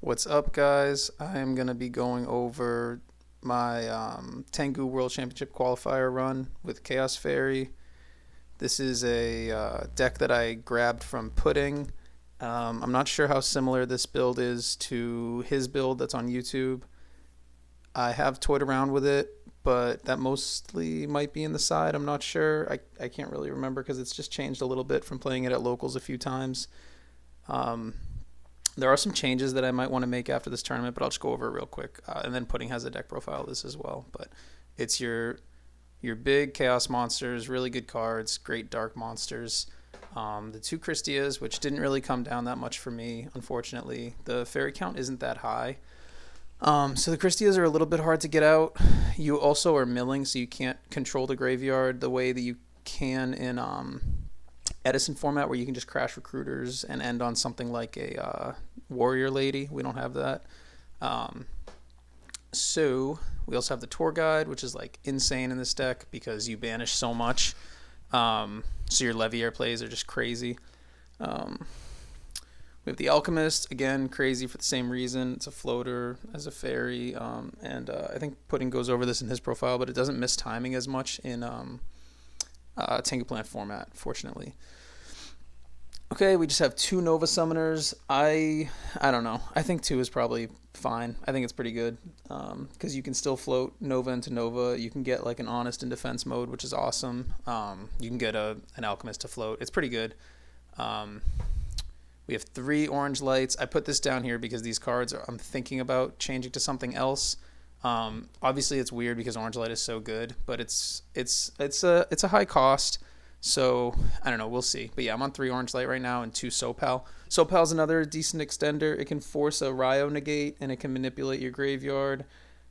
What's up, guys? I am going to be going over my Tengu World Championship qualifier run with Chaos Fairy. This is a deck that I grabbed from Pudding. I'm not sure how similar this build is to his build that's on YouTube. I have toyed around with it, but that mostly might be in the side. I'm not sure. I can't really remember because it's just changed a little bit from playing it at locals a few times. Um, there are some changes that I might want to make after this tournament, but I'll just go over it real quick. And then Pudding has a deck profile of this as well. But it's your big chaos monsters, really good cards, great dark monsters. The two Christias, which didn't really come down that much for me, unfortunately. The fairy count isn't that high. So the Christias are a little bit hard to get out. You also are milling, so you can't control the graveyard the way that you can in Edison format, where you can just crash recruiters and end on something like a warrior lady. We don't have that. So we also have the tour guide, which is like insane in this deck because you banish so much. So your Leviair plays are just crazy. We have the Alchemist, again, crazy for the same reason. It's a floater as a fairy, and I think Pudding goes over this in his profile, but it doesn't miss timing as much in Tengu Plant format, fortunately. Okay, we just have two Nova Summoners. I don't know. I think two is probably fine. I think it's pretty good because you can still float Nova into Nova. You can get like an Honest in defense mode, which is awesome. You can get an Alchemist to float. It's pretty good. We have three orange lights. I put this down here because these cards I'm thinking about changing to something else. Obviously, it's weird because orange light is so good, but it's a high cost. So I don't know. We'll see. But yeah, I'm on three orange light right now and two Sopal. Sopal's another decent extender. It can force a Ryo negate and it can manipulate your graveyard.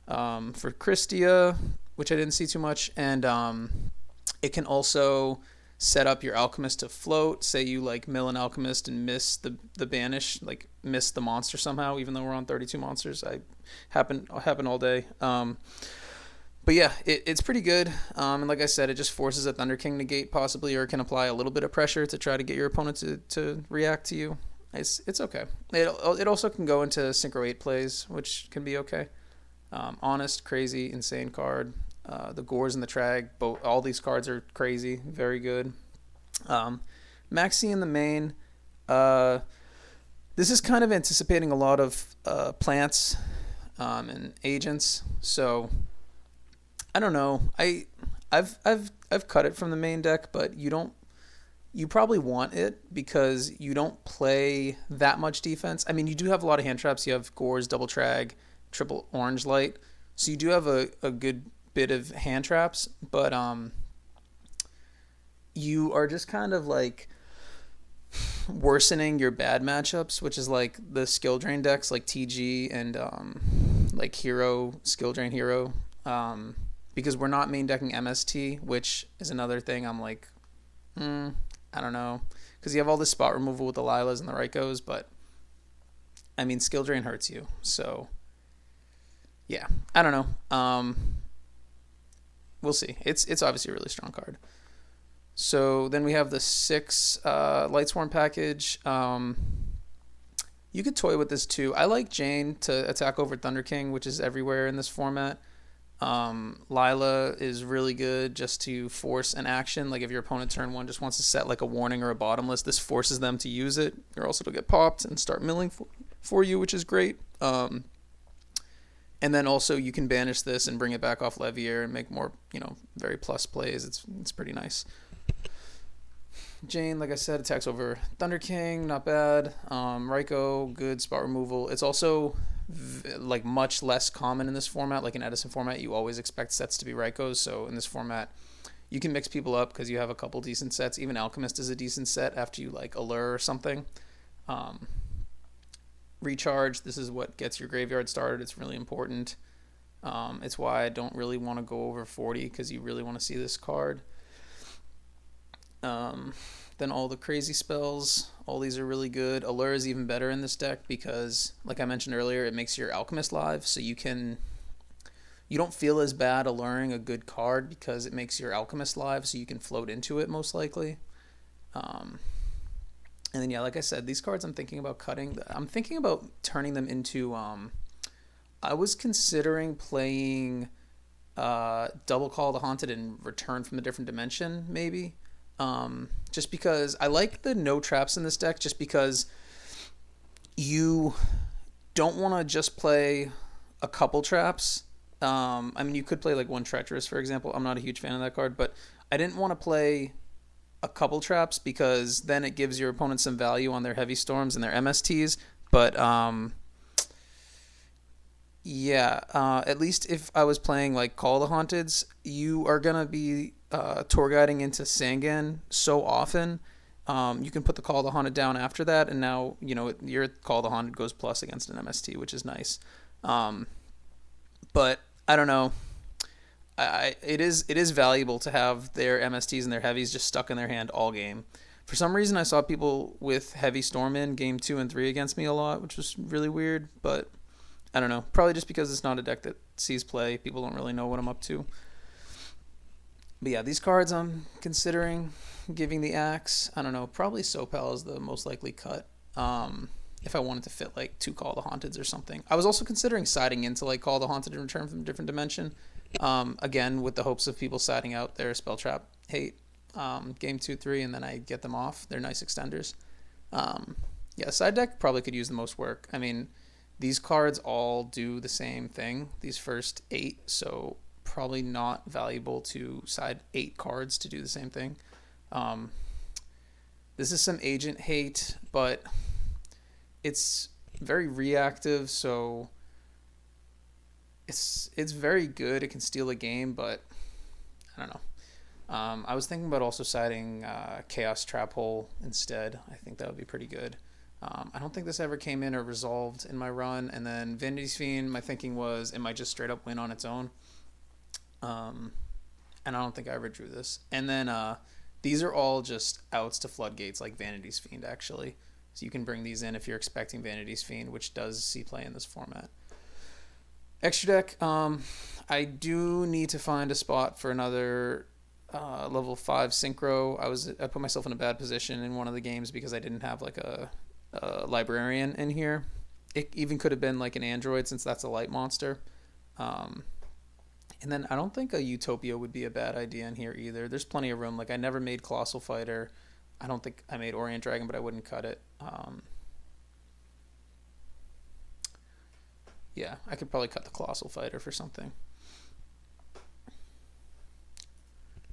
For Christia, which I didn't see too much, and it can also set up your Alchemist to float. Say you like mill an Alchemist and miss the banish, like miss the monster somehow, even though we're on 32 monsters. Happen all day. But yeah, it's pretty good. And like I said, it just forces a Thunder King negate possibly, or it can apply a little bit of pressure to try to get your opponent to react to you. It's okay. It also can go into Synchro 8 plays, which can be okay. Honest, crazy, insane card. The Gores and the Trag, all these cards are crazy, very good. Maxi in the main. This is kind of anticipating a lot of plants and agents, so I don't know. I've cut it from the main deck, but you probably want it because you don't play that much defense. I mean, you do have a lot of hand traps. You have Gores, Double Trag, Triple Orange Light, so you do have a good bit of hand traps, but you are just kind of like worsening your bad matchups, which is like the skill drain decks like TG and like Hero, skill drain Hero, because we're not main decking MST, which is another thing I'm like, I don't know, because you have all this spot removal with the Lilas and the Raikos, but I mean, skill drain hurts you, so yeah, I don't know. We'll see. It's obviously a really strong card. So then we have the 6 Lightsworn package. You could toy with this too. I like Jane to attack over Thunder King, which is everywhere in this format. Lila is really good just to force an action. Like if your opponent turn 1 just wants to set like a warning or a bottomless, this forces them to use it. You're also to get popped and start milling for you, which is great. And then also you can banish this and bring it back off Leviair and make more, very plus plays. It's pretty nice. Jane, like I said, attacks over Thunder King, not bad. Raiko, good spot removal. It's also like much less common in this format. Like in Edison format, you always expect sets to be Raikos. So in this format, you can mix people up because you have a couple decent sets. Even Alchemist is a decent set after you like Allure or something. Recharge, this is what gets your graveyard started. It's really important. It's why I don't really want to go over 40 because you really want to see this card. Then all the crazy spells, all these are really good. Allure is even better in this deck because, like I mentioned earlier, it makes your Alchemist live, so you don't feel as bad alluring a good card because it makes your Alchemist live, so you can float into it most likely. And then yeah, like I said, these cards I'm thinking about cutting. I'm thinking about turning them into. I was considering playing Double Call the Haunted and Return from a Different Dimension, maybe. Just because I like the no traps in this deck, just because you don't want to just play a couple traps. I mean, you could play like one Treacherous, for example. I'm not a huge fan of that card, but I didn't want to play a couple traps because then it gives your opponent some value on their Heavy Storms and their MSTs. But yeah, at least if I was playing like Call the Haunteds, you are gonna be tour guiding into Sangan so often. You can put the Call the Haunted down after that, and now your Call the Haunted goes plus against an MST, which is nice. But I don't know. It is valuable to have their MSTs and their heavies just stuck in their hand all game. For some reason, I saw people with Heavy Storm in game 2 and 3 against me a lot, which was really weird. But I don't know. Probably just because it's not a deck that sees play. People don't really know what I'm up to. But yeah, these cards I'm considering giving the axe. I don't know. Probably Sopal is the most likely cut. If I wanted to fit like 2 Call the Haunteds or something. I was also considering siding into like Call the Haunted and Return from a Different Dimension. Again, with the hopes of people siding out their Spell Trap hate. Game 2, 3, and then I get them off. They're nice extenders. Yeah, side deck probably could use the most work. I mean, these cards all do the same thing, these first 8, so probably not valuable to side 8 cards to do the same thing. This is some agent hate, but it's very reactive, so it's very good. It can steal a game, but I don't know. I was thinking about also siding Chaos Trap Hole instead. I think that would be pretty good. I don't think this ever came in or resolved in my run. And then Vanity's Fiend, my thinking was it might just straight up win on its own. And I don't think I ever drew this. And then these are all just outs to Floodgates, like Vanity's Fiend, actually. So you can bring these in if you're expecting Vanity's Fiend, which does see play in this format. Extra deck, I do need to find a spot for another level 5 synchro. I put myself in a bad position in one of the games because I didn't have like a librarian in here. It even could have been like an android since that's a light monster. And then I don't think a Utopia would be a bad idea in here either. There's plenty of room. Like I never made Colossal Fighter. I don't think I made Orient Dragon, but I wouldn't cut it. Yeah, I could probably cut the Colossal Fighter for something.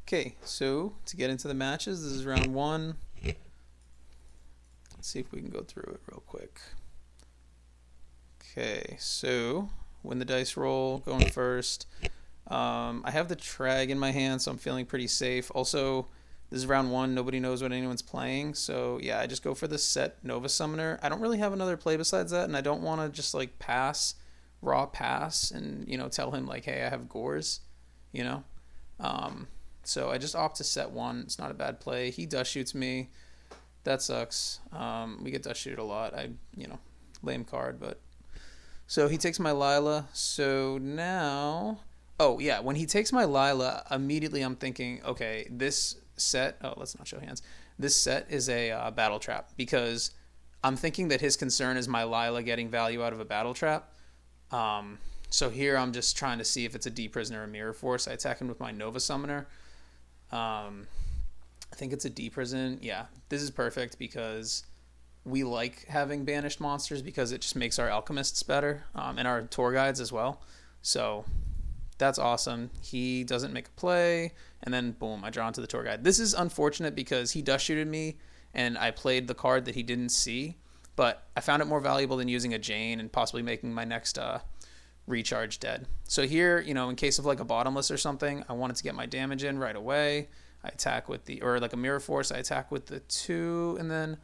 Okay, so to get into the matches, this is round 1. Let's see if we can go through it real quick. Okay, so win the dice roll, going first. I have the Trag in my hand, so I'm feeling pretty safe. Also, this is round 1. Nobody knows what anyone's playing. So, yeah, I just go for the set Nova Summoner. I don't really have another play besides that, and I don't want to just, like, raw pass and, tell him, like, hey, I have Gores, So I just opt to set 1. It's not a bad play. He dust shoots me. That sucks. We get dust shoot a lot. Lame card, but... So he takes my Lila. So now... Oh, yeah. When he takes my Lila, immediately I'm thinking, okay, this set... Oh, let's not show hands. This set is a battle trap because I'm thinking that his concern is my Lila getting value out of a battle trap. So here I'm just trying to see if it's a D-Prisoner or a Mirror Force. I attack him with my Nova Summoner. I think it's a D-Prison. Yeah, this is perfect because we like having banished monsters because it just makes our alchemists better and our tour guides as well. So that's awesome. He doesn't make a play, and then boom, I draw into the tour guide. This is unfortunate because he dust shooted me, and I played the card that he didn't see, but I found it more valuable than using a Jane and possibly making my next recharge dead. So here, in case of like a bottomless or something, I wanted to get my damage in right away. I attack with or like a Mirror Force, I attack with the 2, and then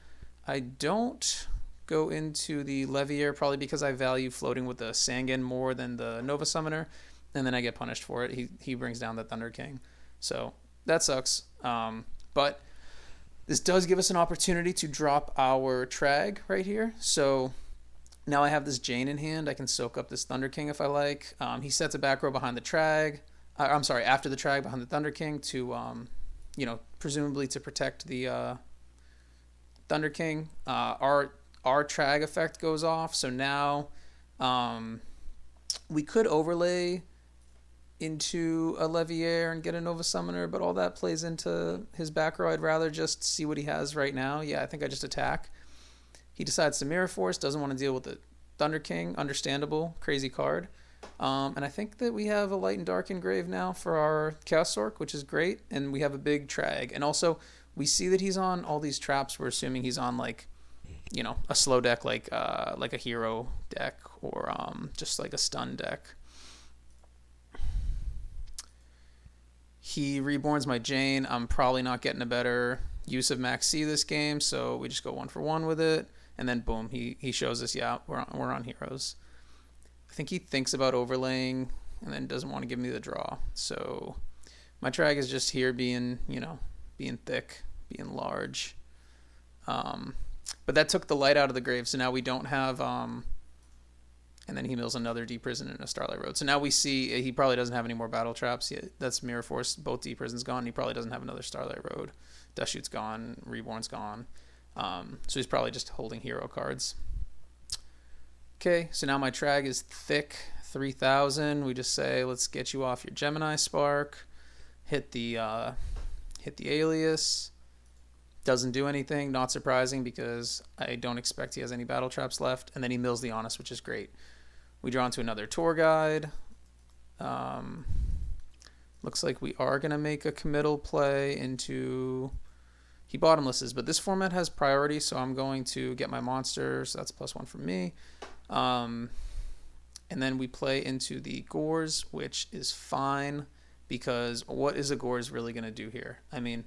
I don't go into the Levier probably because I value floating with the Sangan more than the Nova Summoner, and then I get punished for it. He brings down the Thunder King. So that sucks. But this does give us an opportunity to drop our Trag right here. So now I have this Jane in hand. I can soak up this Thunder King if I like. He sets a back row behind the Trag. After the Trag behind the Thunder King to, presumably to protect the Thunder King. Our Trag effect goes off, so now um, we could overlay into a Levier and get a Nova Summoner, but all that plays into his back row. I'd rather just see what he has right now. Yeah, I think I just attack. He decides to Mirror Force, doesn't want to deal with the Thunder King. Understandable, crazy card. And I think that we have a Light and Dark Engrave now for our Chaos Sork, which is great. And we have a big Trag. And also, we see that he's on all these traps. We're assuming he's on, like, you know, a slow deck like a hero deck or just like a stun deck. He reborns my Jane. I'm probably not getting a better use of Max C this game, so we just go 1-for-1 with it. And then boom, he shows us, yeah, we're on heroes. I think he thinks about overlaying and then doesn't want to give me the draw. So my Trag is just here being, you know, being thick, being large. But that took the light out of the grave, so now we don't have and then he mills another Deep Prison and a Starlight Road. So now we see he probably doesn't have any more battle traps. That's Mirror Force. Both Deep Prison's gone. He probably doesn't have another Starlight Road. Dust Shoot's gone. Reborn's gone. So he's probably just holding hero cards. Okay, so now my Trag is thick, 3,000. We just say, let's get you off your Gemini Spark. Hit the Alias. Doesn't do anything. Not surprising because I don't expect he has any battle traps left. And then he mills the Honest, which is great. We draw into another Tour Guide. Looks like we are going to make a committal play into... He bottomlesses, but this format has priority, so I'm going to get my monster, so that's +1 from me. And then we play into the Gores, which is fine, because what is a Gores really going to do here? I mean,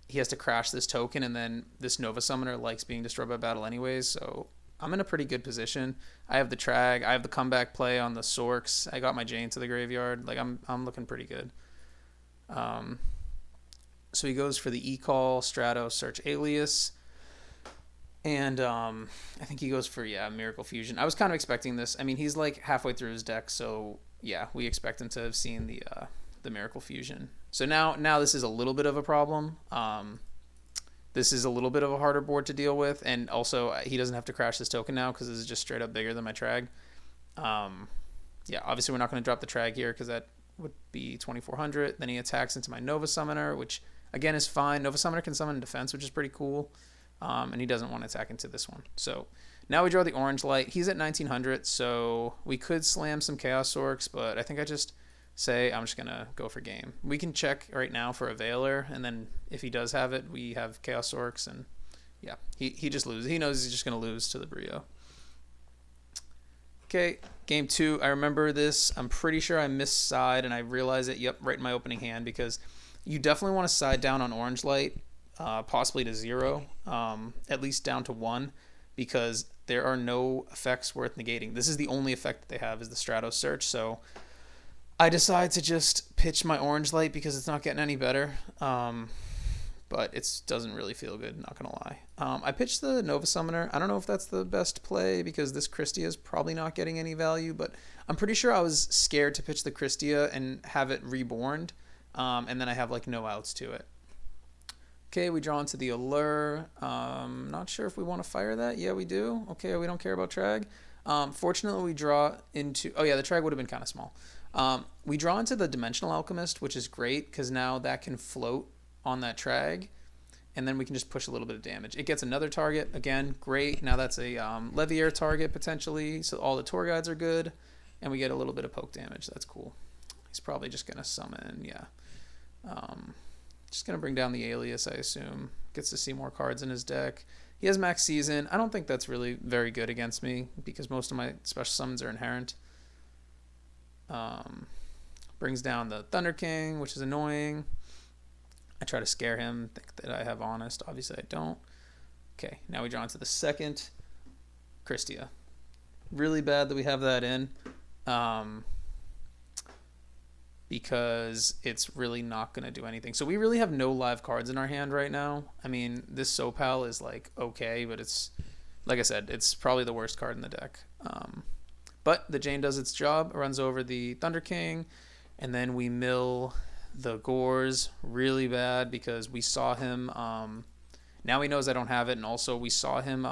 he has to crash this token, and then this Nova Summoner likes being destroyed by battle anyways, so I'm in a pretty good position. I have the Trag, I have the comeback play on the Sorks, I got my Jane to the graveyard, like I'm looking pretty good. So he goes for the E-Call, Strato, Search Alias, and I think he goes for, yeah, Miracle Fusion. I was kind of expecting this. I mean, he's like halfway through his deck, so yeah, we expect him to have seen the Miracle Fusion. So now this is a little bit of a problem. This is a little bit of a harder board to deal with, and also he doesn't have to crash this token now because this is just straight up bigger than my Trag. Yeah, obviously we're not going to drop the Trag here because that would be 2,400. Then he attacks into my Nova Summoner, which again is fine. Nova Summoner can summon in defense, which is pretty cool, and he doesn't want to attack into this one. So now we draw the Orange Light. He's at 1,900, so we could slam some Chaos Sorks, but I think I just say I'm just going to go for game. We can check right now for a Veiler, and then if he does have it, we have Chaos Sorks, and yeah, he just loses. He knows he's just going to lose to the Brio. Okay, game 2. I remember this. I'm pretty sure I missed side, and I realized it, yep, right in my opening hand, because you definitely want to side down on Orange Light, possibly to 0, at least down to 1, because there are no effects worth negating. This is the only effect that they have is the Strato Search, so I decide to just pitch my Orange Light because it's not getting any better, but it doesn't really feel good, not going to lie. I pitched the Nova Summoner. I don't know if that's the best play because this Christia is probably not getting any value, but I'm pretty sure I was scared to pitch the Christia and have it reborned, and then I have like no outs to it. Okay, we draw into the Allure. Not sure if we want to fire that. Yeah, we do. Okay, we don't care about Trag. Fortunately, we draw into... Oh, yeah, the Trag would have been kind of small. We draw into the Dimensional Alchemist, which is great because now that can float on that Trag, and then we can just push a little bit of damage. It gets another target. Again, great. Now that's a Levier target, potentially, so all the Tour Guides are good, and we get a little bit of poke damage. That's cool. He's probably just going to summon, yeah. Just going to bring down the Alias, I assume. Gets to see more cards in his deck. He has Max Season. I don't think that's really very good against me because most of my special summons are inherent. Brings down the Thunder King, which is annoying. I try to scare him, think that I have Honest. Obviously, I don't. Okay, now we draw into the second Christia. Really bad that we have that in. Because it's really not going to do anything. So we really have no live cards in our hand right now. I mean, this Sopal is like okay, but it's, like I said, it's probably the worst card in the deck. But the Jane does its job, runs over the Thunder King, and then we mill the Gores really bad because we saw him now he knows I don't have it, and also we saw him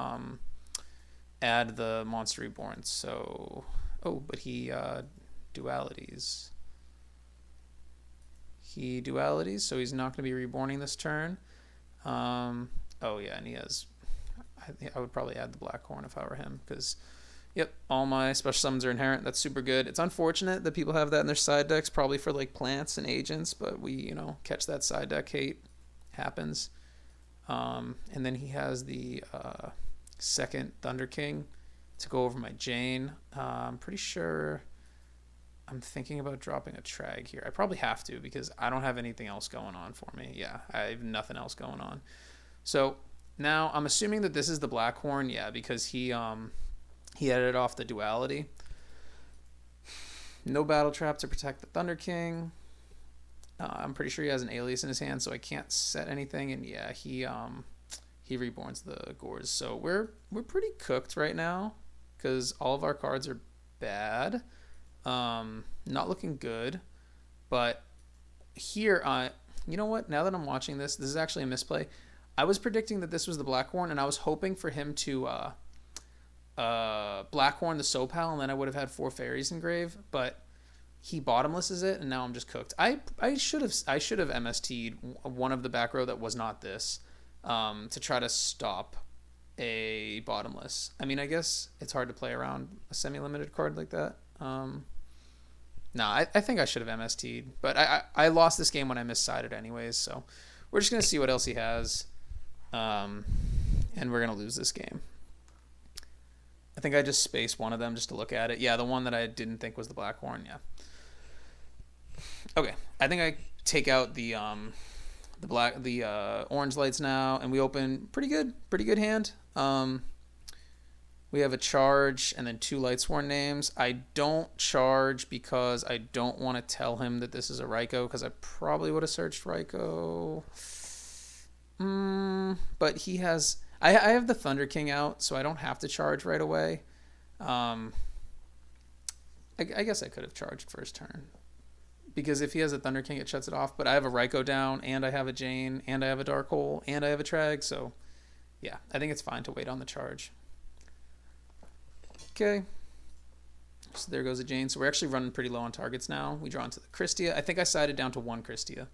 add the Monster Reborn. So, oh, but he dualities. He dualities, so he's not going to be reborning this turn. Oh yeah, and he has. I would probably add the Black Horn if I were him, because yep, all my special summons are inherent. That's super good. It's unfortunate that people have that in their side decks, probably for like plants and agents, but we, catch that side deck hate. Happens. And then he has the second Thunder King to go over my Jane. I'm pretty sure I'm thinking about dropping a Trag here. I probably have to because I don't have anything else going on for me. Yeah, I have nothing else going on. So now I'm assuming that this is the Black Horn, yeah, because he edited off the duality. No battle trap to protect the Thunder King. I'm pretty sure he has an alias in his hand, so I can't set anything. And yeah, he reborns the Gores. So we're pretty cooked right now because all of our cards are bad. Not looking good. But here, you know what? Now that I'm watching this is actually a misplay. I was predicting that this was the Black Horn, and I was hoping for him to Blackhorn the Sopal, and then I would have had 4 fairies in grave, but he bottomlesses it, and now I'm just cooked. I should have MST'd one of the back row that was not this, to try to stop a bottomless. I mean, I guess it's hard to play around a semi-limited card like that. I think I should have MST'd, but I lost this game when I missided anyways, so we're just going to see what else he has, and we're going to lose this game. I think I just spaced one of them just to look at it. Yeah, the one that I didn't think was the Black Horn, yeah. Okay, I think I take out the orange lights now, and we open pretty good hand. We have a charge and then 2 Lightsworn names. I don't charge because I don't want to tell him that this is a Raikou, because I probably would have searched Raikou. But he has... I have the Thunder King out, so I don't have to charge right away. I guess I could have charged first turn, because if he has a Thunder King, it shuts it off. But I have a Raikou down, and I have a Jane, and I have a Dark Hole, and I have a Trag, so yeah, I think it's fine to wait on the charge. Okay, so there goes a Jane. So we're actually running pretty low on targets now. We draw into the Christia. I think I sided down to 1 Christia.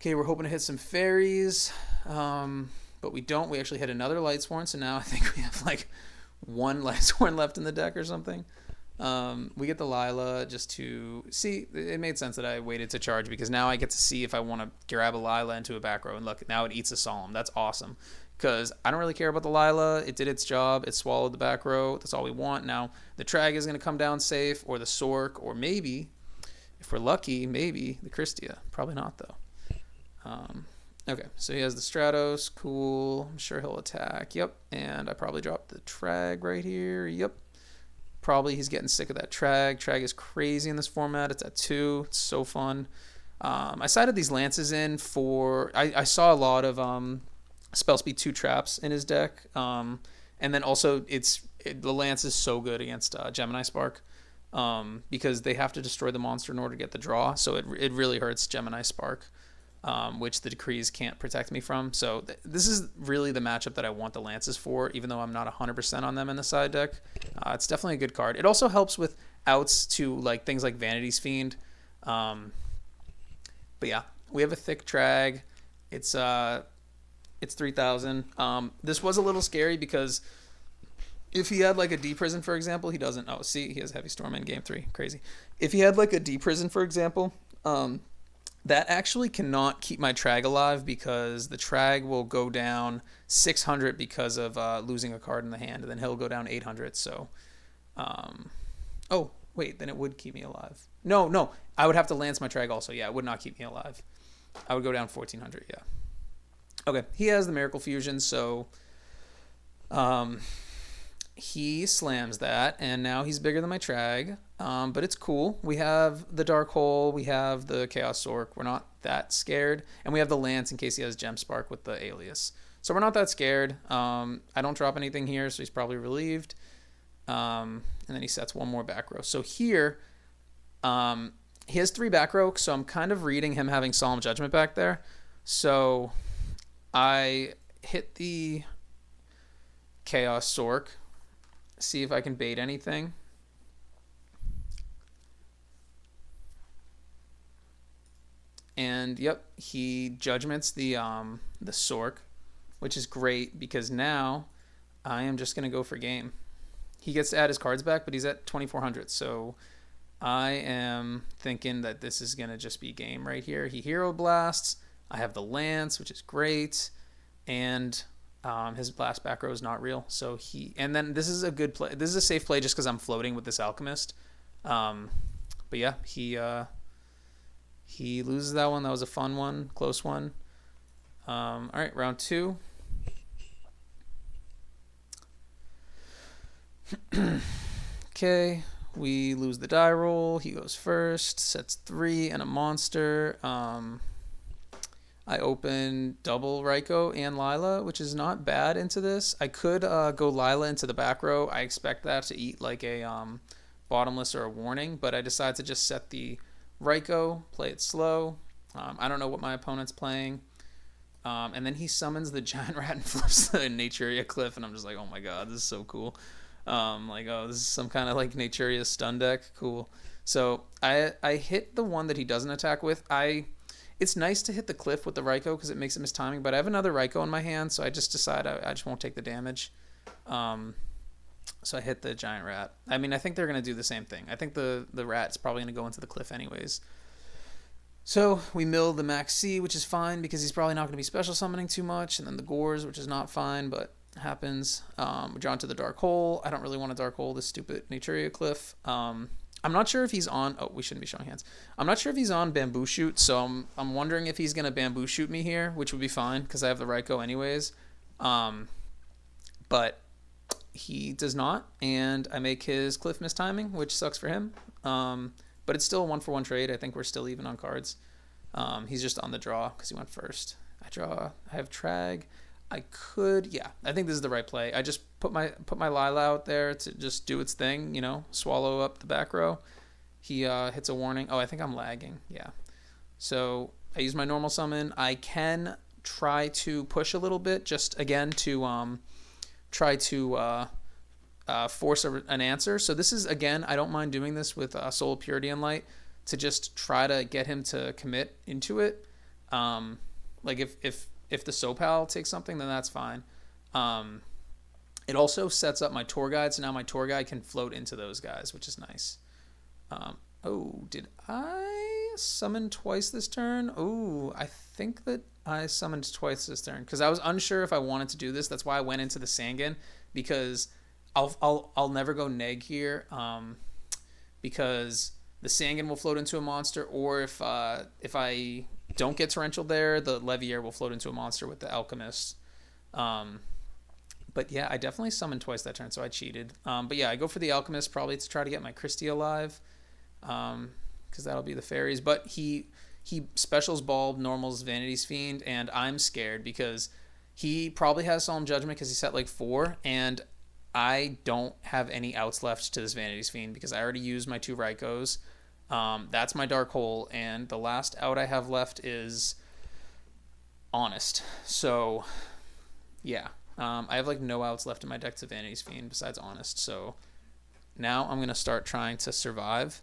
Okay, we're hoping to hit some fairies. But we don't. We actually hit another Lightsworn, so now I think we have like 1 Lightsworn left in the deck or something. We get the Lila just to see. It made sense that I waited to charge, because now I get to see if I want to grab a Lila into a back row. And look, now it eats a Solemn. That's awesome, because I don't really care about the Lila. It did its job. It swallowed the back row. That's all we want. Now the Trag is going to come down safe, or the Sork, or maybe, if we're lucky, maybe the Christia. Probably not, though. Okay, so he has the Stratos. Cool. I'm sure he'll attack. Yep. And I probably dropped the Trag right here. Yep. Probably he's getting sick of that Trag. Trag is crazy in this format. It's at 2. It's so fun. I sided these Lances in for... I saw a lot of Spell Speed 2 traps in his deck. And then also the Lance is so good against Gemini Spark, because they have to destroy the monster in order to get the draw. So it really hurts Gemini Spark. Which the Decrees can't protect me from. So this is really the matchup that I want the Lances for, even though I'm not 100% on them in the side deck. It's definitely a good card. It also helps with outs to like things like Vanity's Fiend. But yeah, we have a thick Trag. It's 3,000. This was a little scary because if he had like a D Prison, for example, he doesn't. Oh, see, he has Heavy Storm in game 3. Crazy. If he had like a D Prison, for example, that actually cannot keep my Trag alive, because the Trag will go down 600 because of losing a card in the hand, and then he'll go down 800. So, oh, wait, then it would keep me alive. No, I would have to lance my Trag also. Yeah, it would not keep me alive. I would go down 1400, yeah. Okay, he has the Miracle Fusion, so he slams that, and now he's bigger than my Trag. But it's cool. We have the Dark Hole. We have the Chaos Sork. We're not that scared. And we have the Lance in case he has Gem Spark with the Alias. So we're not that scared. I don't drop anything here, so he's probably relieved. And then he sets 1 more back row. So here, he has 3 back row, so I'm kind of reading him having Solemn Judgment back there. So I hit the Chaos Sork, see if I can bait anything. And yep, he judgments the Sork, which is great because now I am just gonna go for game. He gets to add his cards back, but he's at 2,400, so I am thinking that this is gonna just be game right here. He Hero Blasts. I have the Lance, which is great, and his blast back row is not real. So and then this is a good play. This is a safe play just because I'm floating with this Alchemist. But yeah, he loses that one. That was a fun one, close one. All right, round 2. Okay, we lose the die roll. He goes first, sets 3 and a monster. I open double Raikou and Lila, which is not bad into this. I could go Lila into the back row. I expect that to eat like a bottomless or a warning, but I decided to just set the Raikou, play it slow. I don't know what my opponent's playing. And then he summons the giant rat and flips the Naturia Cliff, and I'm just like, oh my god, this is so cool. Like, oh, this is some kind of like Naturia stun deck. Cool. So I hit the one that he doesn't attack with. It's nice to hit the cliff with the Raikou because it makes it miss timing, but I have another Raikou in my hand, so I just decide I just won't take the damage. So I hit the giant rat. I mean, I think they're going to do the same thing. I think the rat's probably going to go into the cliff anyways. So we mill the Max C, which is fine because he's probably not going to be special summoning too much, and then the Gores, which is not fine, but happens. We draw into the Dark Hole. I don't really want a Dark Hole, this stupid Naturia Cliff. I'm not sure if he's on... Oh, we shouldn't be showing hands. I'm not sure if he's on Bamboo Shoot, so I'm wondering if he's going to Bamboo Shoot me here, which would be fine because I have the Raikou anyways. But he does not, and I make his Cliff miss timing, which sucks for him. But it's still a 1-for-1 trade. I think we're still even on cards. He's just on the draw because he went first. I have Trag. I think this is the right play. I just put my Lila out there to just do its thing, swallow up the back row. He hits a warning. Oh, I think I'm lagging. Yeah. So I use my normal summon. I can try to push a little bit, just again to try to force an answer. So this is, again, I don't mind doing this with Soul Purity and Light to just try to get him to commit into it. Like if the Sopal takes something, then that's fine. It also sets up my tour guide, so now my tour guide can float into those guys, which is nice. Oh, did I summon twice this turn? Oh, I think that I summoned twice this turn because I was unsure if I wanted to do this. That's why I went into the Sangan, because I'll never go neg here, because the Sangan will float into a monster, or if I don't get Torrential there, the Leviair will float into a monster with the Alchemist. But yeah, I definitely summoned twice that turn, so I cheated. But yeah, I go for the Alchemist probably to try to get my Christie alive, because that'll be the fairies. But he specials Bulb, normals Vanity's Fiend, and I'm scared because he probably has Solemn Judgment because he set like 4, and I don't have any outs left to this Vanity's Fiend because I already used my 2 Raikous. That's my Dark Hole, and the last out I have left is Honest. So, yeah. I have like no outs left in my deck to Vanity's Fiend besides Honest. So, now I'm going to start trying to survive.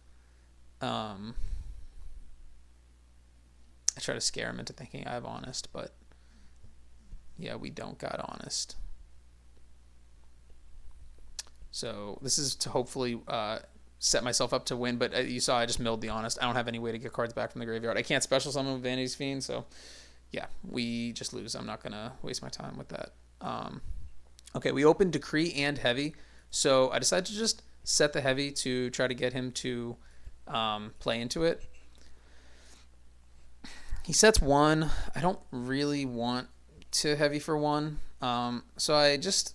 I try to scare him into thinking I have Honest, but yeah, we don't got Honest. So this is to hopefully set myself up to win, but you saw I just milled the Honest. I don't have any way to get cards back from the graveyard. I can't special summon with Vanity's Fiend, so yeah, we just lose. I'm not going to waste my time with that. Okay, we opened Decree and Heavy, so I decided to just set the Heavy to try to get him to play into it. He sets 1. I don't really want to Heavy for 1, so I just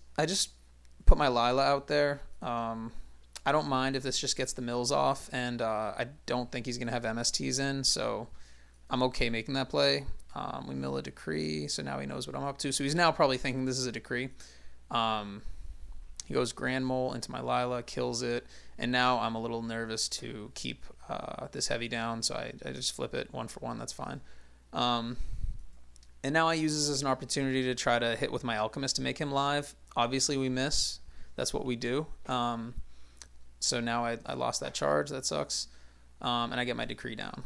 put my Lila out there. I don't mind if this just gets the mills off, and I don't think he's going to have MSTs in, so I'm okay making that play. We mill a Decree, so now he knows what I'm up to. So he's now probably thinking this is a Decree. He goes Grand Mole into my Lila, kills it, and now I'm a little nervous to keep this Heavy down, so I just flip it 1 for 1. That's fine. And now I use this as an opportunity to try to hit with my Alchemist to make him live. Obviously, we miss. That's what we do. So now I lost that charge. That sucks. And I get my Decree down.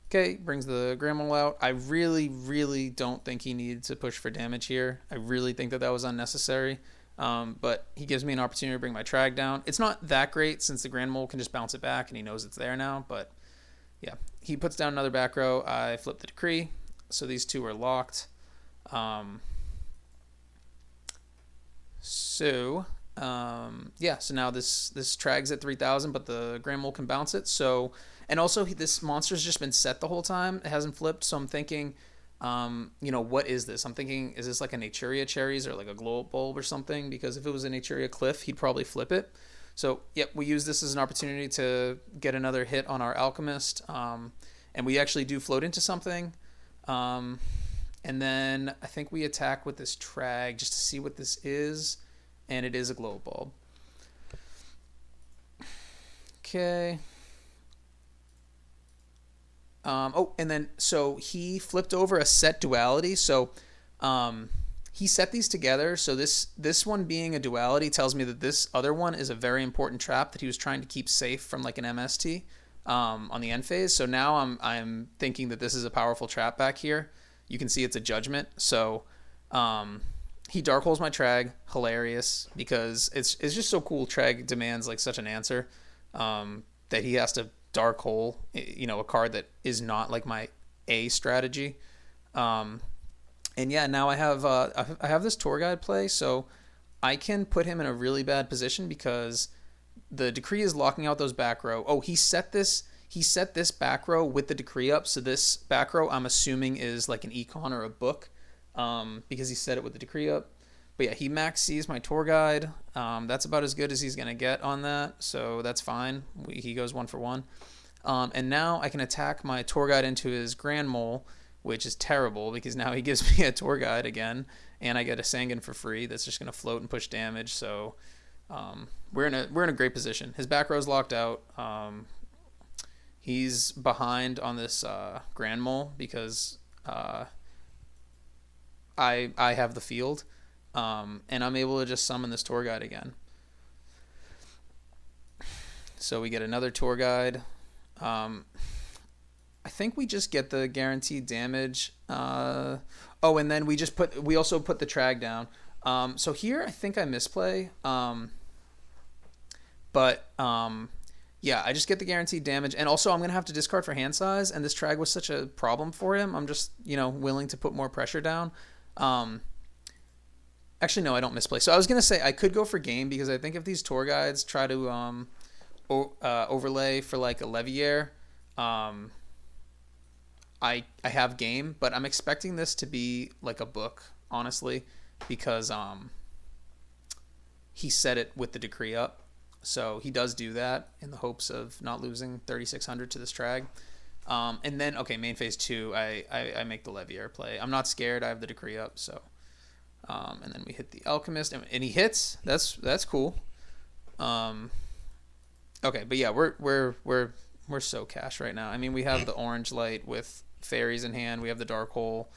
Okay, brings the Grand Mole out. I really, really don't think he needed to push for damage here. I really think that that was unnecessary. But he gives me an opportunity to bring my Trag down. It's not that great since the Grand Mole can just bounce it back and he knows it's there now. But yeah, he puts down another back row. I flip the Decree. So these two are locked. So now this Trag's at 3,000, but the Grand Mole can bounce it. So, and also this monster's just been set the whole time. It hasn't flipped. So I'm thinking, what is this? I'm thinking, is this like a Naturia Cherries or like a Glow Up Bulb or something? Because if it was a Naturia Cliff, he'd probably flip it. So, yep, we use this as an opportunity to get another hit on our Alchemist. And we actually do float into something. And then I think we attack with this Trag just to see what this is. And it is a Glow Bulb. Okay. And then, so he flipped over a set duality. So he set these together. So this one being a duality tells me that this other one is a very important trap that he was trying to keep safe from like an MST on the end phase. So now I'm thinking that this is a powerful trap back here. You can see it's a Judgment. So he Dark Holes my Trag. Hilarious, because it's just so cool. Trag demands like such an answer that he has to Dark Hole, a card that is not like my A strategy. And yeah, now I have this Tour Guide play, so I can put him in a really bad position because the Decree is locking out those back row. Oh, he set this back row with the Decree up, so this back row I'm assuming is like an Econ or a book, because he set it with the Decree up. But yeah, he max sees my Tour Guide. That's about as good as he's gonna get on that, so that's fine. He goes 1 for 1. And now I can attack my Tour Guide into his Grand Mole, which is terrible because now he gives me a Tour Guide again, and I get a Sanguine for free that's just gonna float and push damage. So we're in a great position. His back row's locked out. He's behind on this Grand Mole because I have the field. And I'm able to just summon this Tour Guide again. So we get another Tour Guide. I think we just get the guaranteed damage. And then we also put the Trag down. So here I think I misplay. Yeah, I just get the guaranteed damage, and also I'm gonna have to discard for hand size. And this Trag was such a problem for him. I'm just willing to put more pressure down. Actually, no, I don't misplay. So I was going to say I could go for game because I think if these Tour Guides try to overlay for like a Leviair, I have game. But I'm expecting this to be like a book, honestly, because he set it with the Decree up. So he does do that in the hopes of not losing 3,600 to this Trag. And then, okay, main phase 2, I make the Leviair play. I'm not scared. I have the Decree up, so... and then we hit the Alchemist, and he hits. That's cool. Okay, but yeah, we're so cash right now. I mean, we have the Orange Light with fairies in hand. We have the Dark Hole.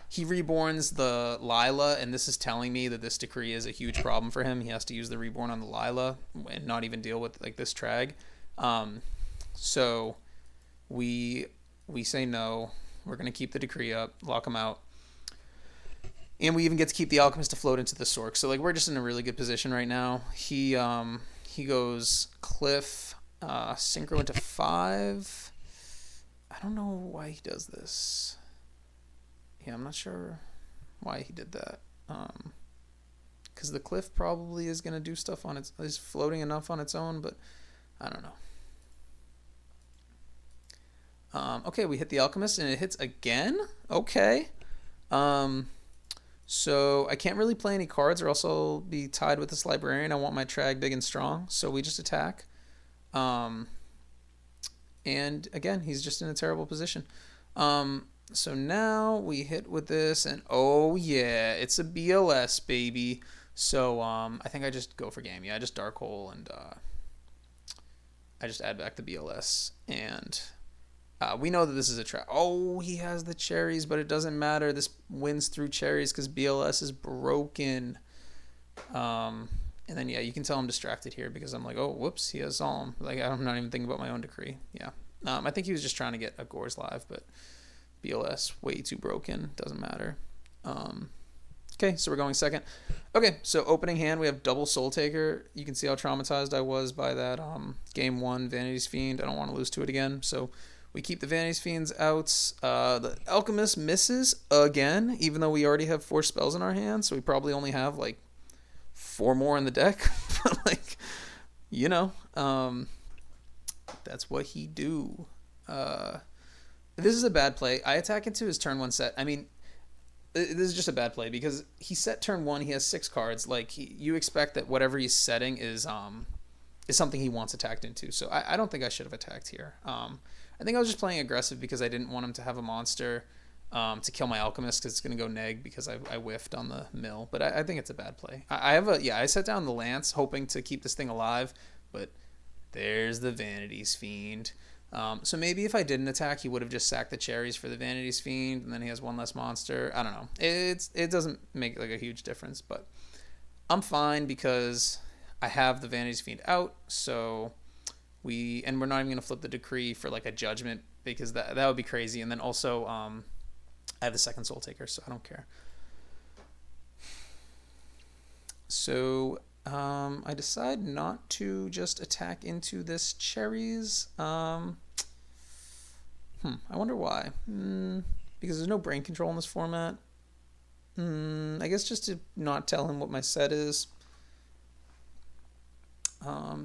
He reborns the Lila, and this is telling me that this Decree is a huge problem for him. He has to use the reborn on the Lila and not even deal with like this Trag. So we say no. We're gonna keep the Decree up, lock him out. And we even get to keep the Alchemist to float into the Sork. So like we're just in a really good position right now. He goes Cliff, Synchro into 5. I don't know why he does this. Yeah, I'm not sure why he did that. Because the Cliff probably is gonna do stuff on its is floating enough on its own, but I don't know. Okay, we hit the Alchemist and it hits again. Okay. So I can't really play any cards or else I'll be tied with this Librarian. I want my Trag big and strong, so we just attack. And again, he's just in a terrible position. So now we hit with this, and oh yeah, it's a BLS, baby. So I think I just go for game. Yeah, I just Dark Hole, and I just add back the BLS, and We know that this is a trap. Oh, he has the cherries, but it doesn't matter. This wins through cherries because BLS is broken. And then, yeah, you can tell I'm distracted here because I'm like, oh, whoops, he has Solemn. Like, I'm not even thinking about my own decree. Yeah. I think he was just trying to get a Gores live, but BLS, way too broken. Doesn't matter. Okay, so we're going second. Okay, so opening hand, we have double Soul Taker. You can see how traumatized I was by that game 1 Vanity's Fiend. I don't want to lose to it again, so we keep the Vanity's Fiends out. The Alchemist misses again, even though we already have 4 spells in our hand, so we probably only have, like, 4 more in the deck. But, like, you know, that's what he do. This is a bad play. I attack into his turn 1 set. I mean, this is just a bad play because he set turn 1. He has 6 cards. Like, you expect that whatever he's setting is something he wants attacked into. So I don't think I should have attacked here. I think I was just playing aggressive because I didn't want him to have a monster to kill my Alchemist because it's going to go neg because I whiffed on the mill. But I think it's a bad play. I set down the Lance hoping to keep this thing alive, but there's the Vanity's Fiend. So maybe if I didn't attack, he would have just sacked the cherries for the Vanity's Fiend, and then he has 1 less monster. I don't know. It doesn't make like a huge difference, but I'm fine because I have the Vanity's Fiend out. So we're not even gonna flip the decree for like a judgment because that would be crazy. And then also I have the second Soul Taker, so I don't care. So I decide not to just attack into this cherries. I wonder why. Because there's no brain control in this format. I guess just to not tell him what my set is.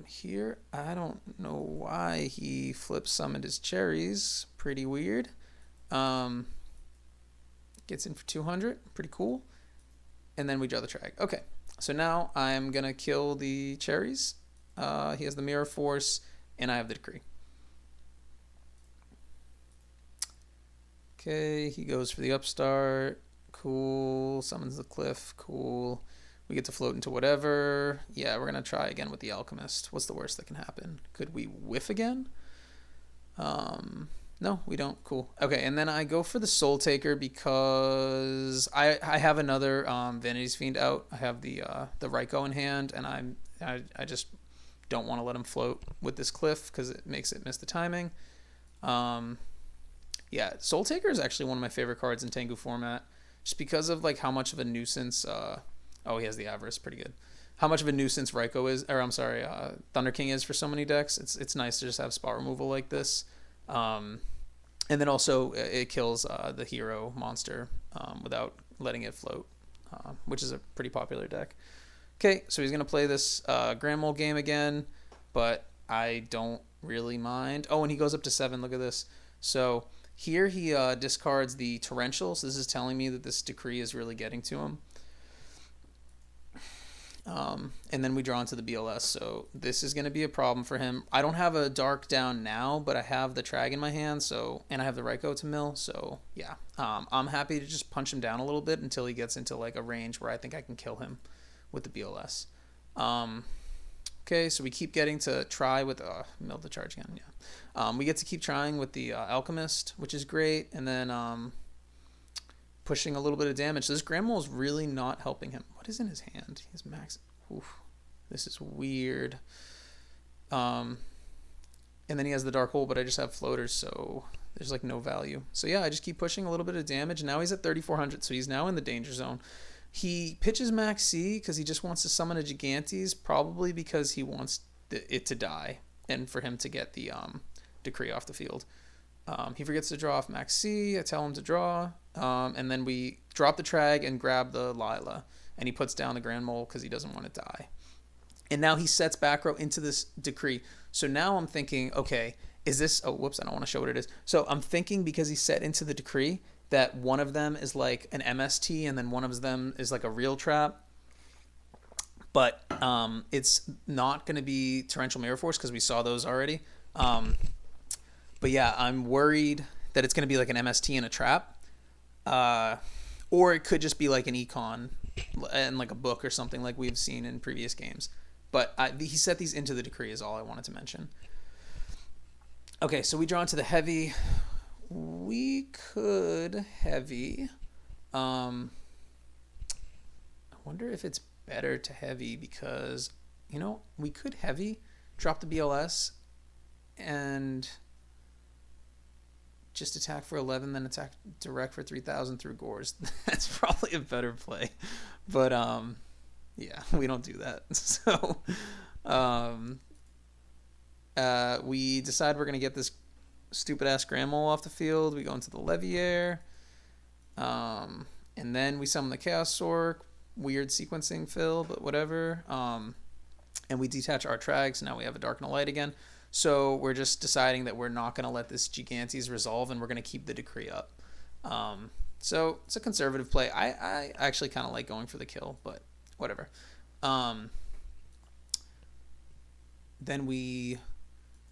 Here, I don't know why he flip summoned his cherries. Pretty weird. Gets in for 200. Pretty cool. And then we draw the Trag. Okay. So now I'm going to kill the cherries. He has the Mirror Force, and I have the Decree. Okay, he goes for the Upstart. Cool. Summons the Cliff. Cool. We get to float into whatever. Yeah, we're going to try again with the Alchemist. What's the worst that can happen? Could we whiff again? No, we don't. Cool. Okay, and then I go for the Soul Taker because I have another Vanity's Fiend out. I have the Raikou in hand, and I just don't want to let him float with this Cliff because it makes it miss the timing. Yeah, Soul Taker is actually one of my favorite cards in Tengu format, just because of like how much of a nuisance. Oh, he has the Avarice, pretty good. How much of a nuisance Raikou is, or I'm sorry, Thunder King is for so many decks. It's nice to just have spot removal like this. And then also it kills the hero monster without letting it float, which is a pretty popular deck. Okay, so he's going to play this Grand Mole game again, but I don't really mind. Oh, and he goes up to 7. Look at this. So here he discards the Torrential. So this is telling me that this Decree is really getting to him. And then we draw into the BLS, so this is going to be a problem for him. I don't have a Dark down now, but I have the Trag in my hand, so, and I have the Raikou to mill, so yeah. I'm happy to just punch him down a little bit until he gets into like a range where I think I can kill him with the BLS. Okay, so we keep getting to try with mill the charge again. Yeah, we get to keep trying with the Alchemist, which is great, and then pushing a little bit of damage. So this Grand Mole is really not helping him. What is in his hand? He's max. Oof, this is weird. And then he has the Dark Hole, but I just have floaters, so there's like no value. So yeah, I just keep pushing a little bit of damage. Now he's at 3,400, so he's now in the danger zone. He pitches Max C because he just wants to summon a Gigantes, probably because he wants it to die and for him to get the Decree off the field. He forgets to draw off Max C. I tell him to draw. And then we drop the Trag and grab the Lila. And he puts down the Grand Mole because he doesn't want to die. And now he sets back row into this Decree. So now I'm thinking, okay, is this... Oh, whoops, I don't want to show what it is. So I'm thinking because he set into the Decree that one of them is like an MST and then one of them is like a real trap. But it's not going to be Torrential Mirror Force because we saw those already. But yeah, I'm worried that it's going to be like an MST and a trap. Or it could just be like an econ and like a book or something like we've seen in previous games. But he set these into the Decree is all I wanted to mention. Okay, so we draw into the heavy. We could heavy. Um, I wonder if it's better to heavy because, we could heavy, drop the BLS, and just attack for 11, then attack direct for 3,000 through Gores. That's probably a better play. But, yeah, we don't do that. So, um, we decide we're going to get this stupid ass Grand Mole off the field. We go into the Leviair. And then we summon the Chaos Sork. Weird sequencing fill, but whatever. And we detach our Trags. Now we have a Dark and a Light again. So we're just deciding that we're not going to let this Gigantes resolve, and we're going to keep the Decree up. So it's a conservative play. I actually kind of like going for the kill, but whatever. Then we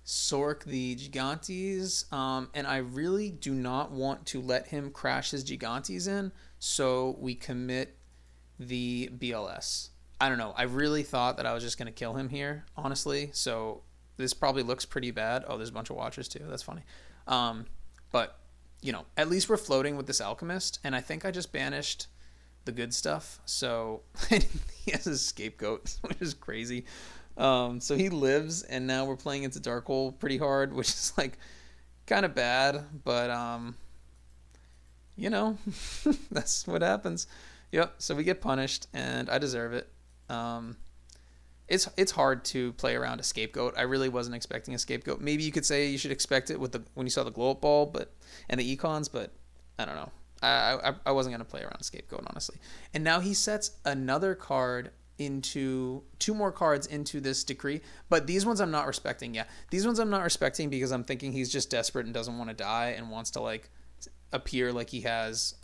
Sork the Gigantes, and I really do not want to let him crash his Gigantes in, so we commit the BLS. I don't know. I really thought that I was just going to kill him here, honestly, so this probably looks pretty bad. Oh, there's a bunch of watchers too. That's funny. But, at least we're floating with this Alchemist, and I think I just banished the good stuff, so he has a Scapegoat, which is crazy. So he lives, and now we're playing into Dark Hole pretty hard, which is like kind of bad, but that's what happens. Yep. So we get punished, and I deserve it. It's hard to play around a Scapegoat. I really wasn't expecting a Scapegoat. Maybe you could say you should expect it with when you saw the Glow Up Ball, and the Econs, but I don't know. I wasn't gonna play around a Scapegoat, honestly. And now he sets another card into two more cards into this Decree, but these ones I'm not respecting. Yeah, these ones I'm not respecting because I'm thinking he's just desperate and doesn't want to die and wants to like appear like he has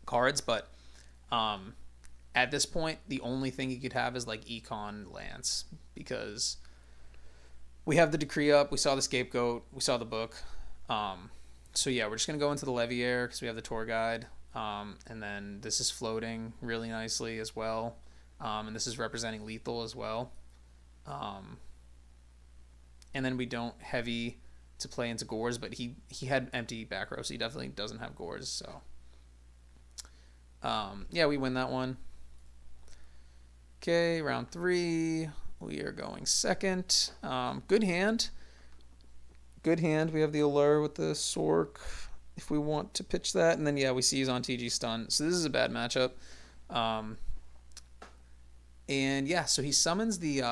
cards, but at this point the only thing he could have is like Econ Lance, because we have the Decree up, we saw the Scapegoat, we saw the book. So yeah, we're just gonna go into the Leviair because we have the tour guide, and then this is floating really nicely as well. And this is representing lethal as well. And then we don't heavy to play into Gores, but he had empty back row, so he definitely doesn't have Gores. So yeah, we win that one. Okay, round 3. We are going second. Good hand. Good hand. We have the Allure with the Sork if we want to pitch that. And then, yeah, we see he's on TG stun. So this is a bad matchup. And yeah, so he summons the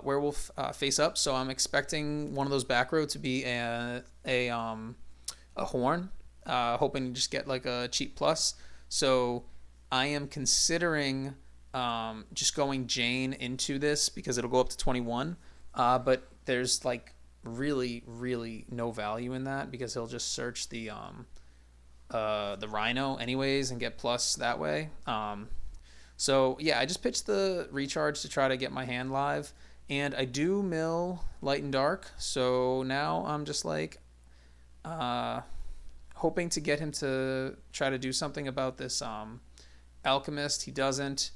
werewolf face up. So I'm expecting one of those back row to be a horn, hoping to just get like a cheap plus. So I am considering just going Jane into this because it'll go up to 21. But there's like really, really no value in that because he'll just search the Rhino anyways and get plus that way. So yeah, I just pitched the recharge to try to get my hand live, and I do mill Light and Dark. So now I'm just like hoping to get him to try to do something about this Alchemist. He doesn't,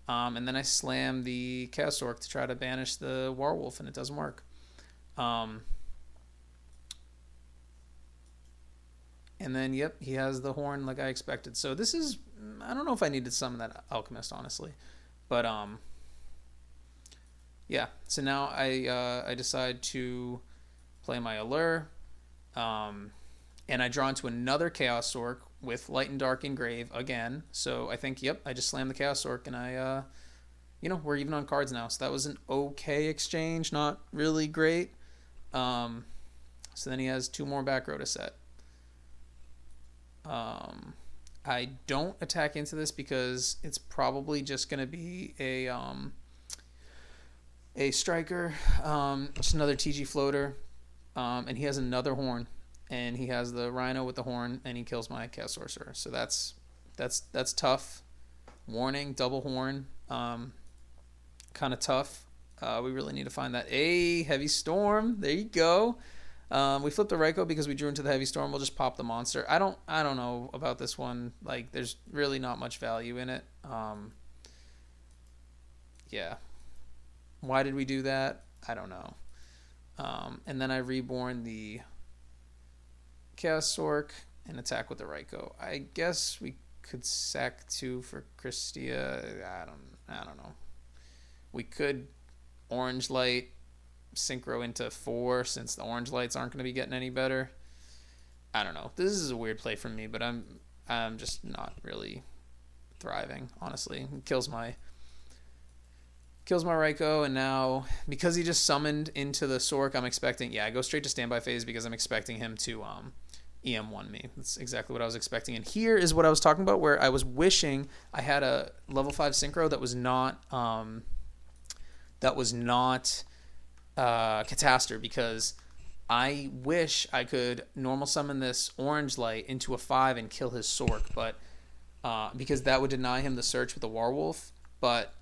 and then I slam the Chaos Orc to try to banish the Werewolf, and it doesn't work. And then, yep, he has the horn like I expected. So this is, I don't know if I needed to summon that Alchemist, honestly. But, yeah. So now I decide to play my Allure. And I draw into another Chaos Orc with Light and Dark Engrave again. So I think, yep, I just slammed the Chaos Orc, and we're even on cards now. So that was an okay exchange, not really great. So then he has 2 more back row to set. I don't attack into this because it's probably just going to be a striker, just another TG floater, and he has another horn, and he has the Rhino with the horn, and he kills my Chaos Sorcerer. So that's tough. Warning, double horn, kind of tough. We really need to find that. Heavy Storm. There you go. We flipped the Raikou because we drew into the Heavy Storm. We'll just pop the monster. I don't know about this one. Like, there's really not much value in it. Yeah. Why did we do that? I don't know. And then I reborn the Chaos Sork and attack with the Raikou. I guess we could sack 2 for Christia. I don't know. We could Orange Light Synchro into 4 since the Orange Lights aren't going to be getting any better. I don't know. This is a weird play from me, but I'm just not really thriving, honestly. It kills my Raikou, and now because he just summoned into the Sork, I'm expecting, I go straight to standby phase because I'm expecting him to EM1 me. That's exactly what I was expecting. And here is what I was talking about, where I was wishing I had a level 5 Synchro that was not Catastor, because I wish I could normal summon this Orange Light into a 5 and kill his Sork, but because that would deny him the search with the Warwolf, but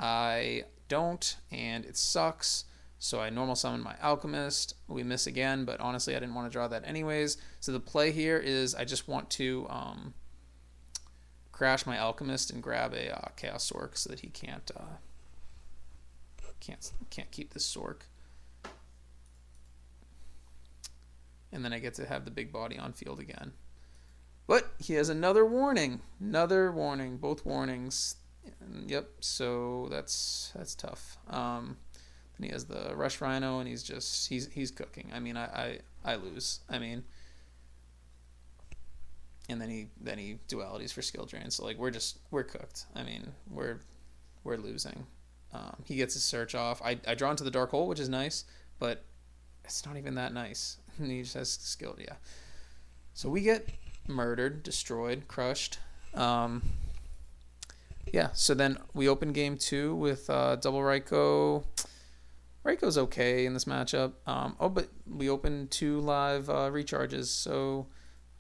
I don't, and it sucks. So I normal summon my Alchemist. We miss again, but honestly I didn't want to draw that anyways. So the play here is I just want to crash my Alchemist and grab a Chaos Sork so that he can't keep this Sork. And then I get to have the big body on field again. But he has another warning. Both warnings. Yep, so that's tough. Then he has the Rush Rhino, and he's cooking. I mean, I lose. I mean, and then he dualities for skill drain. So like we're cooked. I mean, we're losing. He gets his search off. I draw into the Dark Hole, which is nice, but it's not even that nice. He just has skill. Yeah. So we get murdered, destroyed, crushed. Yeah. So then we open game 2 with double Raikou. Raikou's okay in this matchup. But we open 2 live recharges, so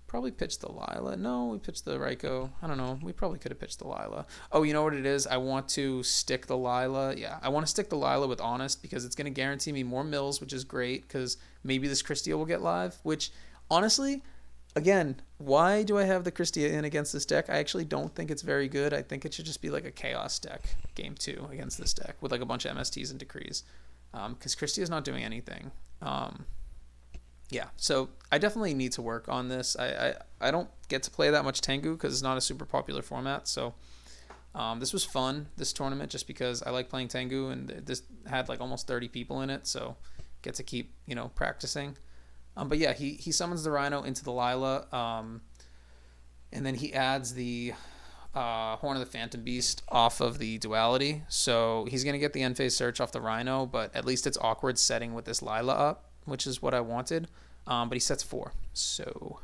probably pitched the Lila. No, we pitched the Raikou. I don't know. We probably could have pitched the Lila. Oh, you know what it is? I want to stick the Lila. Yeah, I want to stick the Lila with Honest because it's going to guarantee me more mills, which is great because maybe this Christia will get live, which honestly, again, why do I have the Christia in against this deck? I actually don't think it's very good. I think it should just be like a Chaos deck, game 2 against this deck with like a bunch of MSTs and Decrees because Christia is not doing anything. Yeah, so I definitely need to work on this. I don't get to play that much Tengu because it's not a super popular format. So this was fun, this tournament, just because I like playing Tengu, and this had like almost 30 people in it, so get to keep practicing. But yeah, he summons the Rhino into the Lila, and then he adds the Horn of the Phantom Beast off of the duality. So he's gonna get the end phase search off the Rhino, but at least it's awkward setting with this Lila up, which is what I wanted. But he sets 4. So,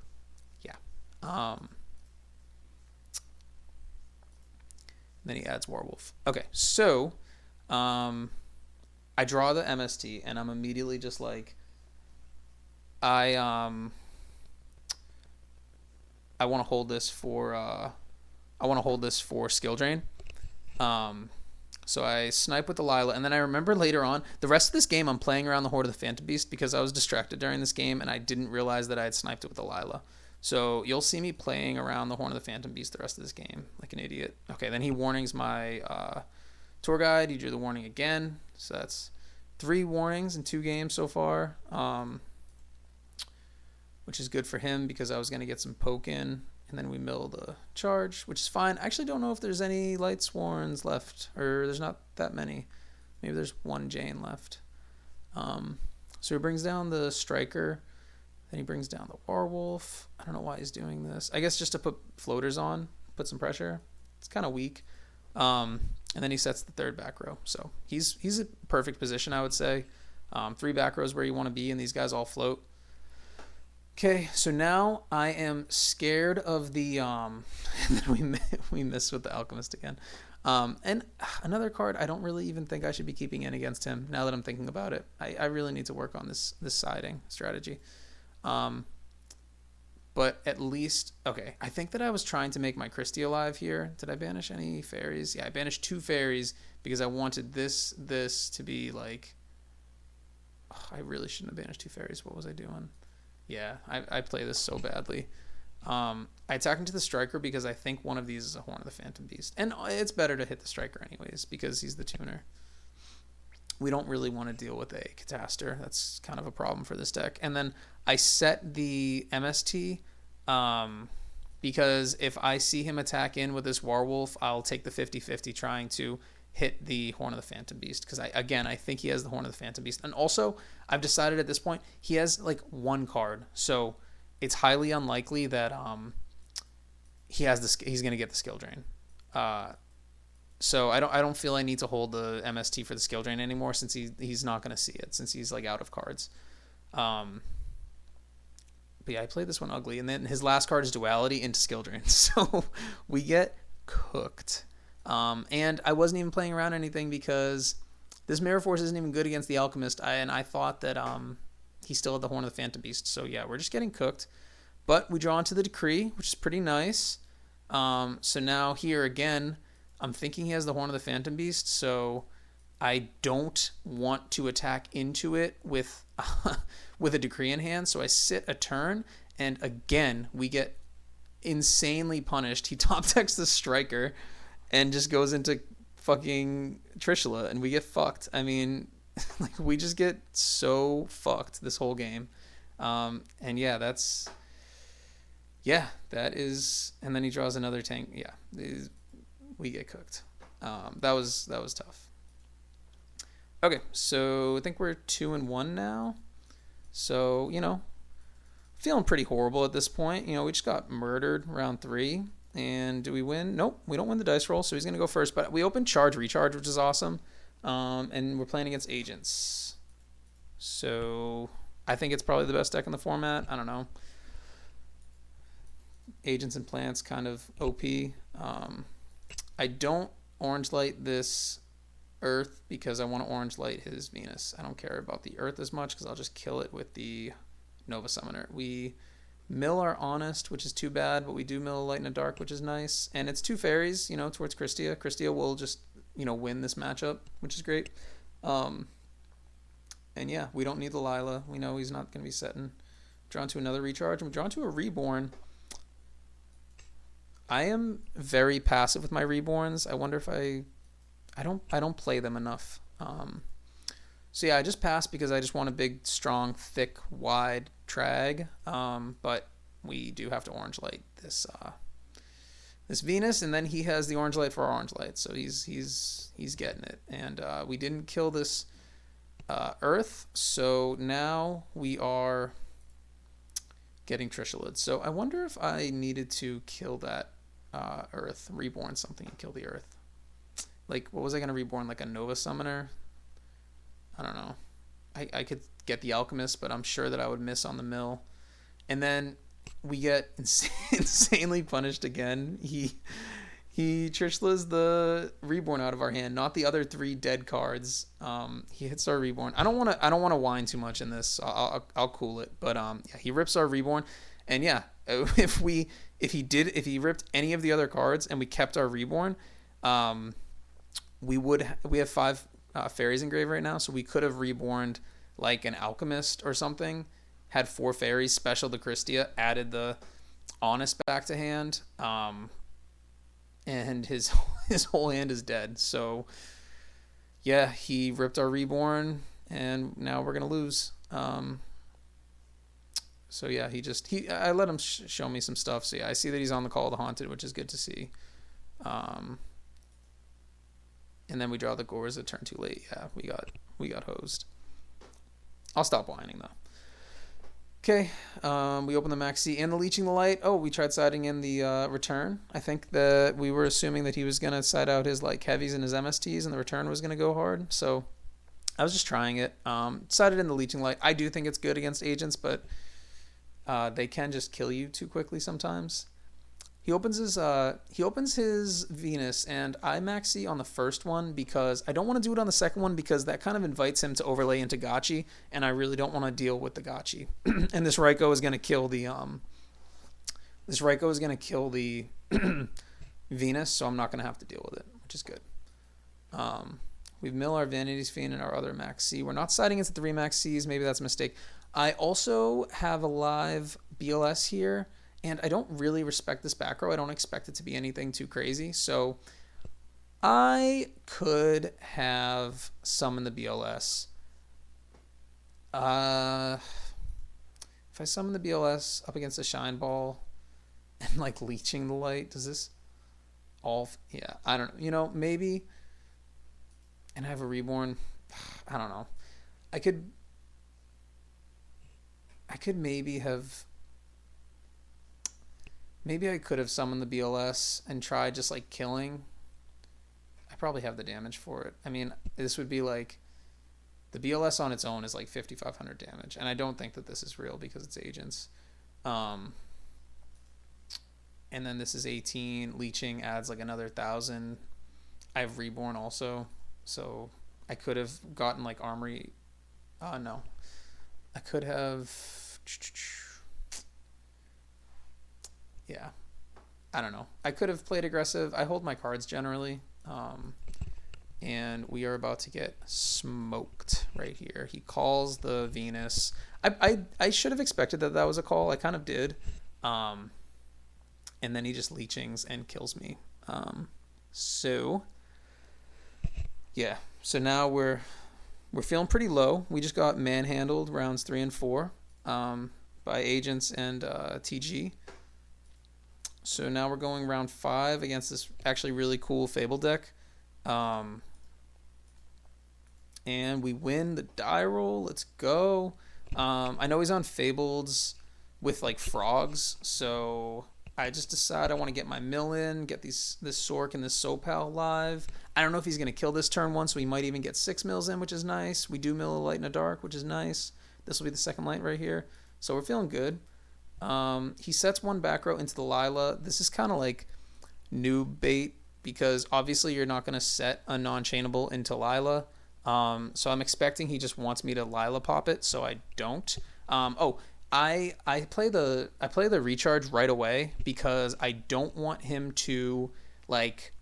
yeah. Then he adds Warwolf. Okay, so I draw the MST, and I'm immediately just like, I want to hold this for skill drain. So I snipe with the Lila, and then I remember later on, the rest of this game I'm playing around the Horde of the Phantom Beast because I was distracted during this game, and I didn't realize that I had sniped it with the Lila. So you'll see me playing around the Horn of the Phantom Beast the rest of this game, like an idiot. Okay, then he warnings my tour guide. He drew the warning again, so that's 3 warnings in 2 games so far, which is good for him because I was going to get some poke in. And then we mill the charge, which is fine. I actually don't know if there's any Light Sworns left, or there's not that many. Maybe there's 1 Jane left. So he brings down the Striker. Then he brings down the Warwolf. I don't know why he's doing this. I guess just to put floaters on, put some pressure. It's kind of weak. And then he sets the 3rd back row. So he's a perfect position, I would say. 3 back rows where you want to be, and these guys all float. Okay, so now I am scared of the and then we miss with the Alchemist again. And another card I don't really even think I should be keeping in against him now that I'm thinking about it. I really need to work on this siding strategy. But at least, okay, I think that I was trying to make my Christie alive here. Did I banish any fairies? Yeah, I banished 2 fairies because I wanted this to be like, I really shouldn't have banished 2 fairies. What was I doing? Yeah, I play this so badly. I attack into the Striker because I think one of these is a Horn of the Phantom Beast. And it's better to hit the Striker anyways because he's the tuner. we don't really want to deal with a Catastor. That's kind of a problem for this deck. And then I set the MST because if I see him attack in with this Warwolf, I'll take the 50-50 trying to hit the Horn of the Phantom Beast, because I think he has the Horn of the Phantom Beast. And also, I've decided at this point he has like one card, so it's highly unlikely that he's going to get the skill drain. So I don't feel I need to hold the MST for the skill drain anymore, since he's not going to see it, since he's like out of cards. But yeah, I played this one ugly, and then his last card is Duality into skill drain, so we get cooked. And I wasn't even playing around anything because this Mirror Force isn't even good against the Alchemist, and I thought that he still had the Horn of the Phantom Beast. So yeah, we're just getting cooked. But we draw into the Decree, which is pretty nice. So now here again, I'm thinking he has the Horn of the Phantom Beast, so I don't want to attack into it with with a Decree in hand. So I sit a turn, and again we get insanely punished. He top decks the Striker and just goes into fucking Trishula, and we get fucked. I mean, like, we just get so fucked this whole game. And yeah, that is, and then he draws another tank. Yeah, we get cooked. That was tough. Okay, so I think we're 2-1 now. So, feeling pretty horrible at this point. We just got murdered round 3. And do we win? Nope, we don't win the dice roll, so he's going to go first. But we open Charge Recharge, which is awesome. And we're playing against Agents. So I think it's probably the best deck in the format. I don't know. Agents and Plants, kind of OP. I don't Orange Light this Earth because I want to Orange Light his Venus. I don't care about the Earth as much because I'll just kill it with the Nova Summoner. We mill our Honest, which is too bad, but we do mill a Light in the Dark, which is nice. And it's 2 fairies, towards Christia. Christia will just, win this matchup, which is great. And yeah, we don't need the Lila. We know he's not going to be setting. Drawn to another Recharge. I'm drawn to a Reborn. I am very passive with my Reborns. I wonder if I don't play them enough. So yeah, I just pass because I just want a big, strong, thick, wide Trag. But we do have to Orange Light this Venus, and then he has the Orange Light for our Orange Light, so he's getting it. And we didn't kill this Earth, so now we are getting Trishulid. So I wonder if I needed to kill that Earth, Reborn something and kill the Earth. Like, what was I going to Reborn? Like a Nova Summoner? I don't know. I could get the Alchemist, but I'm sure that I would miss on the mill. And then we get insanely punished again. He Trishula's the Reborn out of our hand, not the other 3 dead cards. He hits our Reborn. I don't want to whine too much in this. I'll cool it. But yeah, he rips our Reborn, and yeah, if he ripped any of the other cards and we kept our Reborn, we have 5 fairies engraved right now, so we could have Reborned like an Alchemist or something, had 4 fairies, special to Christia, added the Honest back to hand, and his whole hand is dead. So yeah, he ripped our Reborn, and now we're gonna lose. So yeah, I let him show me some stuff. So yeah, I see that he's on the Call of the Haunted, which is good to see. And then we draw the Gores at turn too late. Yeah, we got hosed. I'll stop whining though. Okay, we open the Maxi and the Leeching the Light. Oh, we tried siding in the return. I think that we were assuming that he was gonna side out his like heavies and his MSTs, and the return was gonna go hard. So I was just trying it. Sided in the Leeching Light. I do think it's good against Agents, but they can just kill you too quickly sometimes. He opens his Venus, and I Maxi on the first one because I don't want to do it on the second one because that kind of invites him to overlay into Gotchi, and I really don't want to deal with the Gotchi. And this Raikou is going to kill the Venus, so I'm not going to have to deal with it, which is good. We've mill our Vanity's Fiend and our other Maxi. We're not siding into 3 Maxis. Maybe that's a mistake. I also have a live BLS here, and I don't really respect this back row. I don't expect it to be anything too crazy. So I could have summoned the BLS. Uh, if I summon the BLS up against a Shine Ball and like leeching the light, does this all? Yeah, I don't know. Maybe. And I have a reborn. I don't know. I could. I could maybe have. Maybe I could have summoned the BLS and tried just like killing. I probably have the damage for it. I mean, this would be like the BLS on its own is like 5,500 damage, and I don't think that this is real because it's agents. Um, and then this is 18. Leeching adds like another 1,000. I have reborn also, so I could have gotten like armory. No, I could have. Yeah, I don't know. I could have played aggressive. I hold my cards generally. And we are about to get smoked right here. He calls the Venus. I should have expected that was a call. I kind of did. And then he just leechings and kills me. So yeah. So now we're feeling pretty low. We just got manhandled rounds 3 and 4 by agents and TG. So now we're going round 5 against this actually really cool Fable deck. And we win the die roll. Let's go. I know he's on Fableds with like frogs, so I just decide I want to get my mill in, get this Sork and this Sopal live. I don't know if he's going to kill this turn one, so we might even get 6 mills in, which is nice. We do mill a light in a dark, which is nice. This will be the second light right here. So we're feeling good. He sets one back row into the Lila. This is kind of like noob bait because obviously you're not going to set a non-chainable into Lila. So I'm expecting he just wants me to Lila pop it, so I don't. I play the recharge right away because I don't want him to like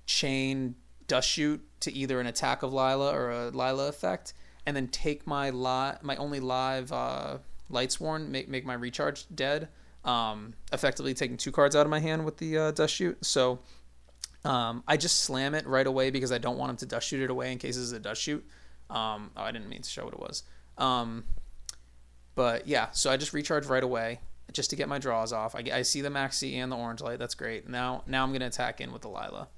chain Dust Shoot to either an attack of Lila or a Lila effect, and then take my only live Lightsworn, make my recharge dead, effectively taking 2 cards out of my hand with the Dust Shoot. So I just slam it right away because I don't want him to Dust Shoot it away in case this is a Dust Shoot. I didn't mean to show what it was. But yeah, so I just recharge right away just to get my draws off. I see the Maxi and the Orange Light. That's great. Now I'm going to attack in with the Lila.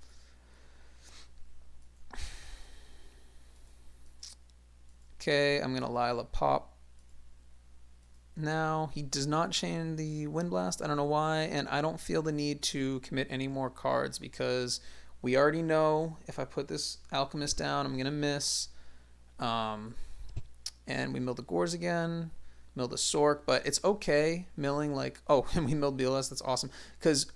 Okay, I'm going to Lila pop. Now, he does not chain the Wind Blast. I don't know why, and I don't feel the need to commit any more cards because we already know if I put this Alchemist down, I'm going to miss. And we mill the Gores again, mill the Sork, but it's okay milling like... Oh, and we milled BLS. That's awesome. Because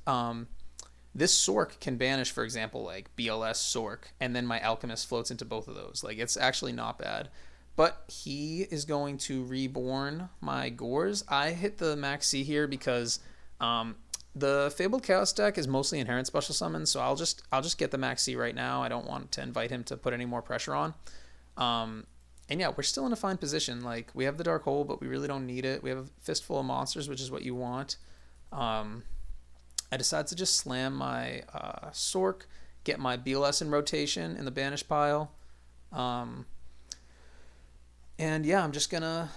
this Sork can banish, for example, like BLS Sork, and then my Alchemist floats into both of those. Like, it's actually not bad. But he is going to reborn my Gores. I hit the Max C here because the Fabled Chaos deck is mostly inherent special summons, so I'll just get the Max C right now. I don't want to invite him to put any more pressure on. And yeah, we're still in a fine position. Like, we have the Dark Hole, but we really don't need it. We have a fistful of monsters, which is what you want. I decide to just slam my Sork, get my BLS in rotation in the banish pile. And yeah, I'm just gonna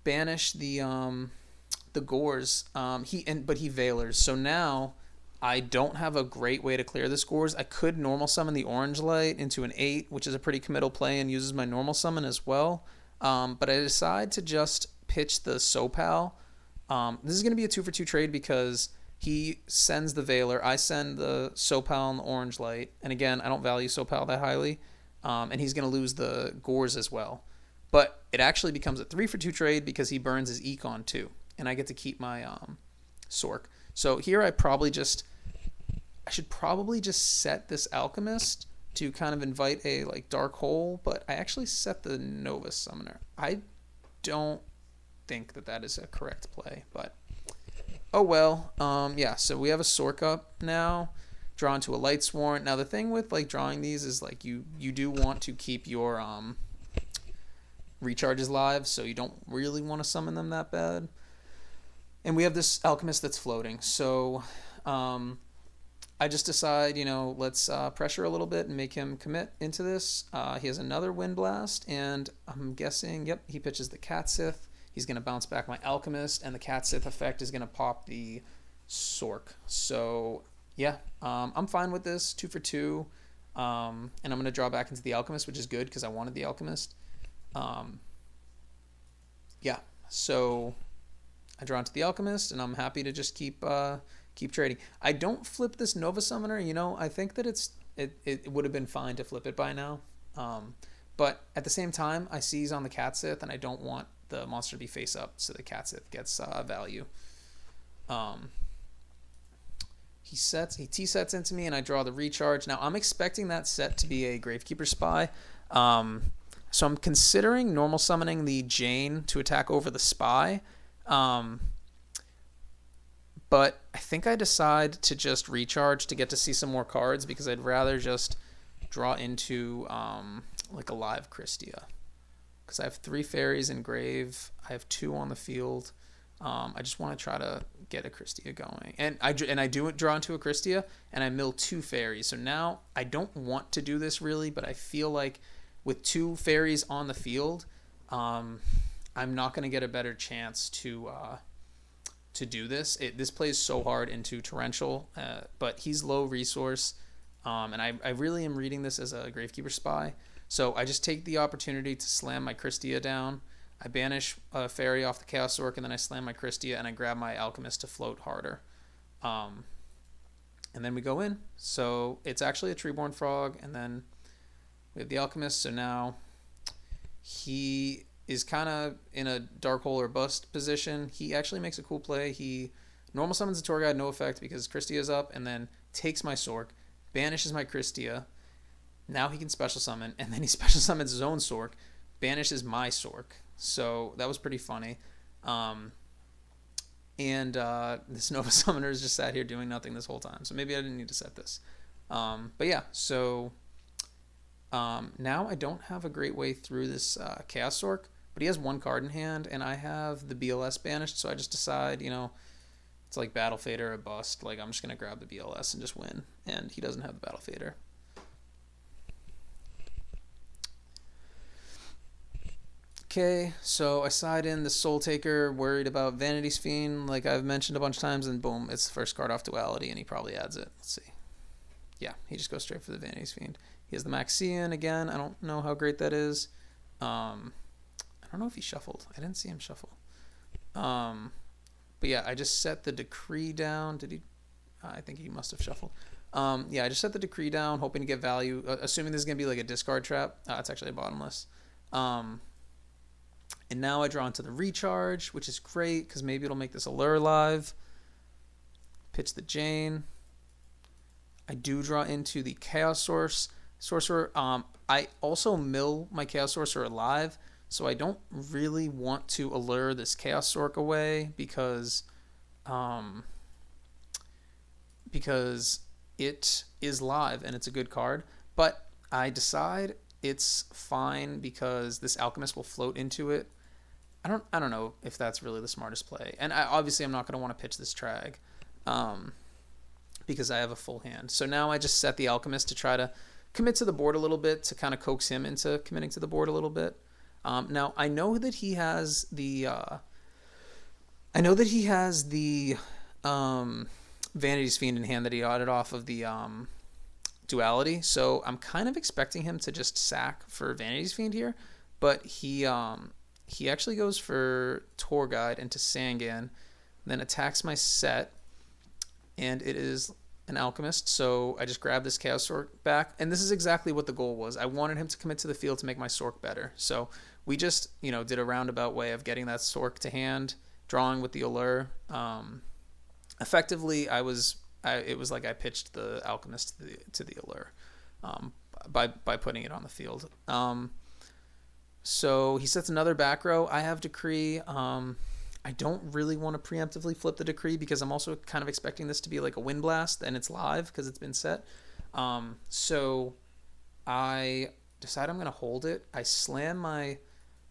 banish the Gores. But he Veilers. So now I don't have a great way to clear this Gores. I could normal summon the Orange Light into an 8, which is a pretty committal play and uses my normal summon as well. But I decide to just pitch the Sopal. This is gonna be a 2-for-2 trade because he sends the Veiler, I send the Sopal and the Orange Light, and again, I don't value Sopal that highly. And he's gonna lose the Gores as well. But it actually becomes a 3-for-2 trade because he burns his Econ too. And I get to keep my Sork. So here I should probably just set this Alchemist to kind of invite a like Dark Hole. But I actually set the Nova Summoner. I don't think that is a correct play. But oh well. Yeah, so we have a Sork up now. Drawn to a Lightsworn. Now the thing with like drawing these is like you do want to keep your recharges live, so you don't really want to summon them that bad. And we have this Alchemist that's floating, so I just decide, let's pressure a little bit and make him commit into this. He has another Wind Blast, and I'm guessing, yep, he pitches the Cat Sith. He's going to bounce back my Alchemist, and the Cat Sith effect is going to pop the Sork. So, yeah, I'm fine with this, 2 for 2. And I'm going to draw back into the Alchemist, which is good because I wanted the Alchemist. Yeah, so I draw into the Alchemist, and I'm happy to just keep trading. I don't flip this Nova Summoner. I think that it would have been fine to flip it by now. But at the same time, I seize on the Cat Sith, and I don't want the monster to be face up, so the Cat Sith gets value. He T-sets into me, and I draw the recharge. Now, I'm expecting that set to be a Gravekeeper Spy. So I'm considering normal summoning the Jane to attack over the Spy. But I think I decide to just recharge to get to see some more cards because I'd rather just draw into like a live Christia. Because I have 3 fairies in grave. I have 2 on the field. I just want to try to get a Christia going. And I do draw into a Christia, and I mill 2 fairies. So now I don't want to do this really, but I feel like with 2 fairies on the field, I'm not going to get a better chance to do this. This plays so hard into Torrential, but he's low resource, and I really am reading this as a Gravekeeper Spy. So I just take the opportunity to slam my Christia down. I banish a fairy off the Chaos Orc, and then I slam my Christia, and I grab my Alchemist to float harder. And then we go in. So it's actually a Treeborn Frog, and then we have the Alchemist. So now he is kind of in a dark hole or bust position. He actually makes a cool play. He normal summons a Tour Guide, no effect because Christia is up, and then takes my Sork, banishes my Christia. Now he can special summon, and then he special summons his own Sork, banishes my Sork. So that was pretty funny. And this Nova Summoner is just sat here doing nothing this whole time. So maybe I didn't need to set this. But yeah, so now I don't have a great way through this Chaos Sork, but he has 1 card in hand, and I have the BLS banished, so I just decide, it's like Battle Fader or bust. Like, I'm just going to grab the BLS and just win, and he doesn't have the Battle Fader. Okay, so I side in the Soul Taker, worried about Vanity's Fiend, like I've mentioned a bunch of times, and boom, it's the first card off Duality, and he probably adds it. Let's see. Yeah, he just goes straight for the Vanity's Fiend. He has the Maxian again. I don't know how great that is. I don't know if he shuffled. I didn't see him shuffle. But yeah, I just set the Decree down. Did he? I think he must have shuffled. Yeah, I just set the Decree down, hoping to get value, assuming this is going to be like a discard trap. It's actually a bottomless. And now I draw into the Recharge, which is great because maybe it'll make this Allure live. Pitch the Jane. I do draw into the Chaos Sorcerer. I also mill my Chaos Sorcerer alive, so I don't really want to allure this Chaos Sorc away because it is live and it's a good card. But I decide it's fine because this Alchemist will float into it. I don't know if that's really the smartest play. And obviously I'm not going to want to pitch this Trag because I have a full hand. So now I just set the Alchemist to try to commit to the board a little bit to kind of coax him into committing to the board a little bit. Now I know that he has the Vanity's Fiend in hand that he added off of the Duality. So I'm kind of expecting him to just sack for Vanity's Fiend here, but he actually goes for Tour Guide into Sangan, then attacks my set, and it is an Alchemist, so I just grab this Chaos Sorc back, and this is exactly what the goal was. I wanted him to commit to the field to make my Sorc better, so we just, did a roundabout way of getting that Sorc to hand, drawing with the Allure. Effectively, it was like I pitched the Alchemist to the Allure by putting it on the field. So he sets another back row. I have Decree. I don't really want to preemptively flip the Decree because I'm also kind of expecting this to be like a Wind Blast and it's live because it's been set. So I decide I'm going to hold it. I slam my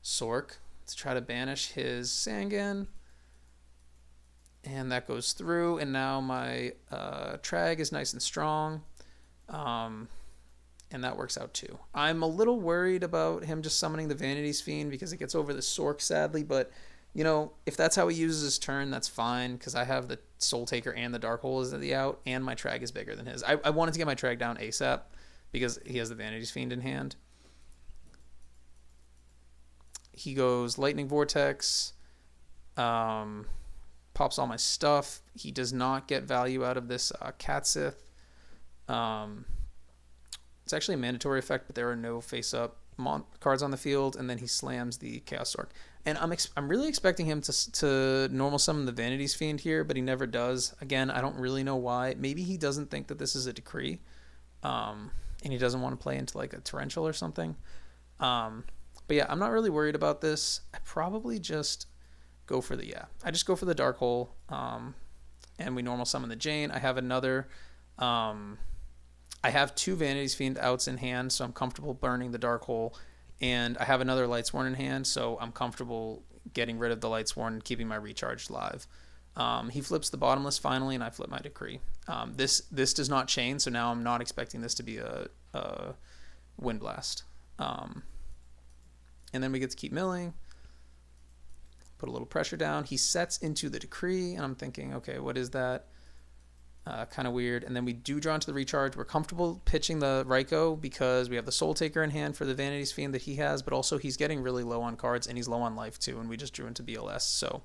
Sorc to try to banish his Sangan. And that goes through, and now my Trag is nice and strong. Um, and that works out too. I'm a little worried about him just summoning the Vanity's Fiend because it gets over the Sork, sadly, but you know, if that's how he uses his turn, that's fine because I have the Soul Taker and the Dark Hole is at the out, and my Trag is bigger than his. I wanted to get my Trag down ASAP because he has the Vanity's Fiend in hand. He goes Lightning Vortex, pops all my stuff. He does not get value out of this Catsith. Um, it's actually a mandatory effect, but there are no face-up cards on the field, and then he slams the Chaos Sork. And I'm really expecting him to normal summon the Vanity's Fiend here, but he never does. Again, I don't really know why. Maybe he doesn't think that this is a decree, and he doesn't want to play into like a torrential or something. But yeah, I'm not really worried about this. I probably just go for I just go for the Dark Hole, and we normal summon the Jane. I have another. I have two Vanity's Fiend outs in hand, so I'm comfortable burning the Dark Hole. And I have another Lightsworn in hand, so I'm comfortable getting rid of the Lightsworn and keeping my recharge live. He flips the Bottomless finally, and I flip my Decree. This does not chain, so now I'm not expecting this to be a Wind Blast. And then we get to keep milling. Put a little pressure down. He sets into the Decree, and I'm thinking, okay, what is that? Kind of weird. And then we do draw into the recharge. We're comfortable pitching the Raikou because we have the Soul Taker in hand for the Vanity's Fiend that he has, but also he's getting really low on cards, and he's low on life too, and we just drew into BLS. So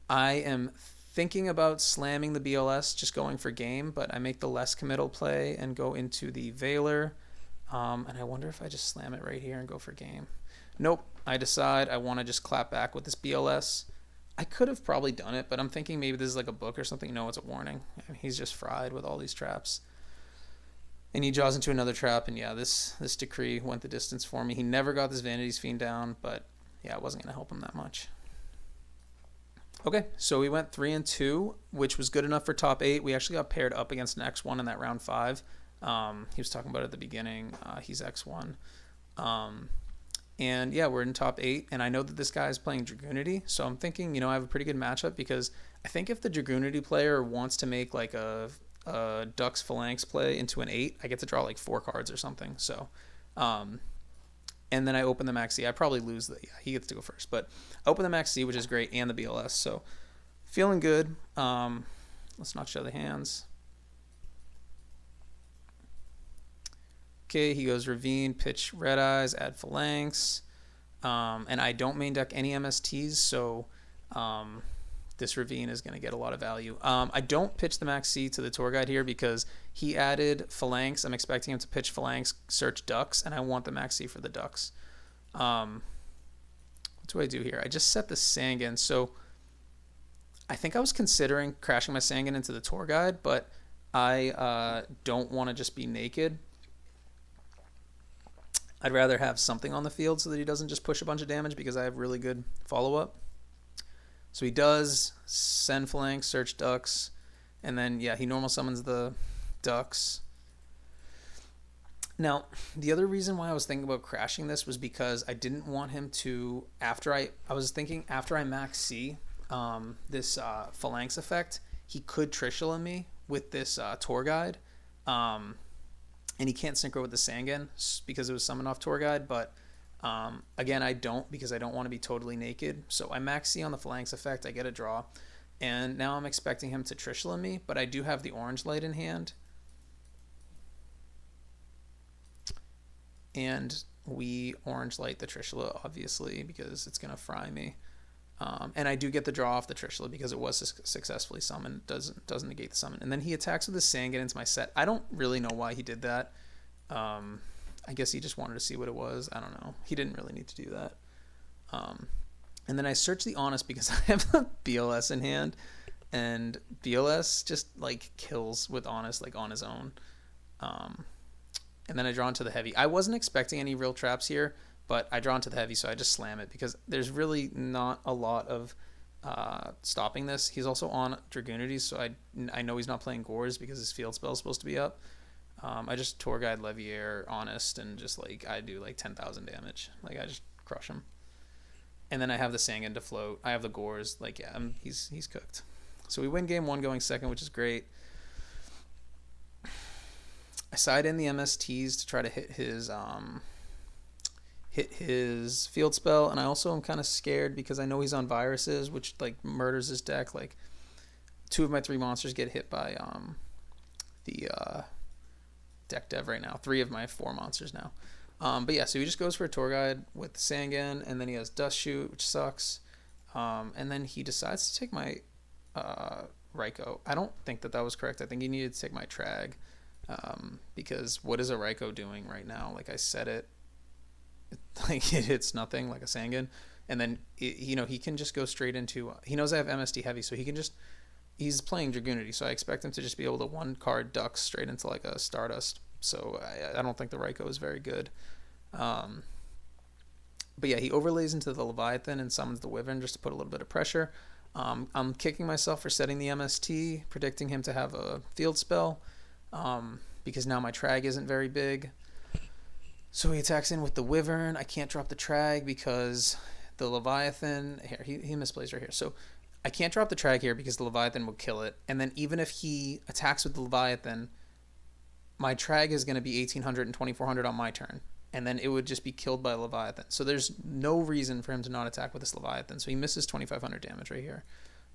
I am thinking about slamming the BLS, just going for game, but I make the less committal play and go into the Veiler. And I wonder if I just slam it right here and go for game. Nope. I decide I want to just clap back with this BLS. I could have probably done it, but I'm thinking maybe this is like a book or something. No, it's a warning. I mean, he's just fried with all these traps. And he draws into another trap, and yeah, this Decree went the distance for me. He never got this Vanity's Fiend down, but yeah, it wasn't going to help him that much. Okay, so we went 3-2, which was good enough for top 8. We actually got paired up against an X1 in that round 5. He was talking about it at the beginning. He's X1. And yeah, we're in top 8, and I know that this guy is playing Dragoonity, so I'm thinking, I have a pretty good matchup because I think if the Dragoonity player wants to make like a Dux Phalanx play into an 8, I get to draw like 4 cards or something. So, and then I open the Max C. I probably lose he gets to go first, but I open the Max C, which is great, and the BLS, so feeling good. Let's not show the hands. Okay, he goes Ravine, pitch Red Eyes, add Phalanx. And I don't main deck any MSTs, so this Ravine is going to get a lot of value. I don't pitch the Max C to the tour guide here because he added Phalanx. I'm expecting him to pitch Phalanx, search Ducks, and I want the Max C for the Ducks. What do I do here? I just set the Sangan, so I think I was considering crashing my Sangan into the tour guide, but I don't want to just be naked. I'd rather have something on the field so that he doesn't just push a bunch of damage because I have really good follow-up. So he does send Phalanx, search Ducks, and then, yeah, he normal summons the Ducks. Now, the other reason why I was thinking about crashing this was because I didn't want him to, I was thinking after I max C, this Phalanx effect, he could Trishula me with this tour guide. And he can't synchro with the Sangan because it was summoned off tour guide, but again, I don't because I don't want to be totally naked. So I max C on the Phalanx effect, I get a draw, and now I'm expecting him to Trishula me, but I do have the Orange Light in hand. And we Orange Light the Trishula, obviously, because it's going to fry me. And I do get the draw off the Trishula because it was successfully summoned. Doesn't negate the summon. And then he attacks with the Sangan into my set. I don't really know why he did that. I guess he just wanted to see what it was. I don't know. He didn't really need to do that. And then I search the Honest because I have the BLS in hand. And BLS just like kills with Honest like on his own. And then I draw into the Heavy. I wasn't expecting any real traps here, but I draw into the Heavy, so I just slam it because there's really not a lot of stopping this. He's also on Dragoonity, so I know he's not playing Gores because his field spell is supposed to be up. I just Tour Guide, Leviair, Honest, and just like I do like 10,000 damage. Like I just crush him. And then I have the Sangan to float. I have the Gores. Like yeah, he's cooked. So we win game 1 going second, which is great. I side in the MSTs to try to hit his field spell, and I also am kind of scared because I know he's on viruses, which like murders his deck. Like 2 of my 3 monsters get hit by the deck dev right now. 3 of my 4 monsters now. But yeah, so he just goes for a tour guide with Sangan, and then he has Dust Shoot, which sucks. And then he decides to take my Raikou. I don't think that was correct. I think he needed to take my Trag, because what is a Raikou doing right now? Like I said it hits nothing like a Sangan, and then he can just go straight into. He knows I have MSD heavy, so he's playing Dragoonity, so I expect him to just be able to 1-card Ducks straight into like a Stardust. So I don't think the Raikou is very good. But yeah, he overlays into the Leviathan and summons the Wyvern just to put a little bit of pressure. I'm kicking myself for setting the MST, predicting him to have a field spell, because now my Trag isn't very big. So he attacks in with the Wyvern. I can't drop the Trag because the Leviathan... Here, he misplays right here. So I can't drop the Trag here because the Leviathan will kill it. And then even if he attacks with the Leviathan, my Trag is going to be 1800 and 2400 on my turn. And then it would just be killed by Leviathan. So there's no reason for him to not attack with this Leviathan. So he misses 2500 damage right here.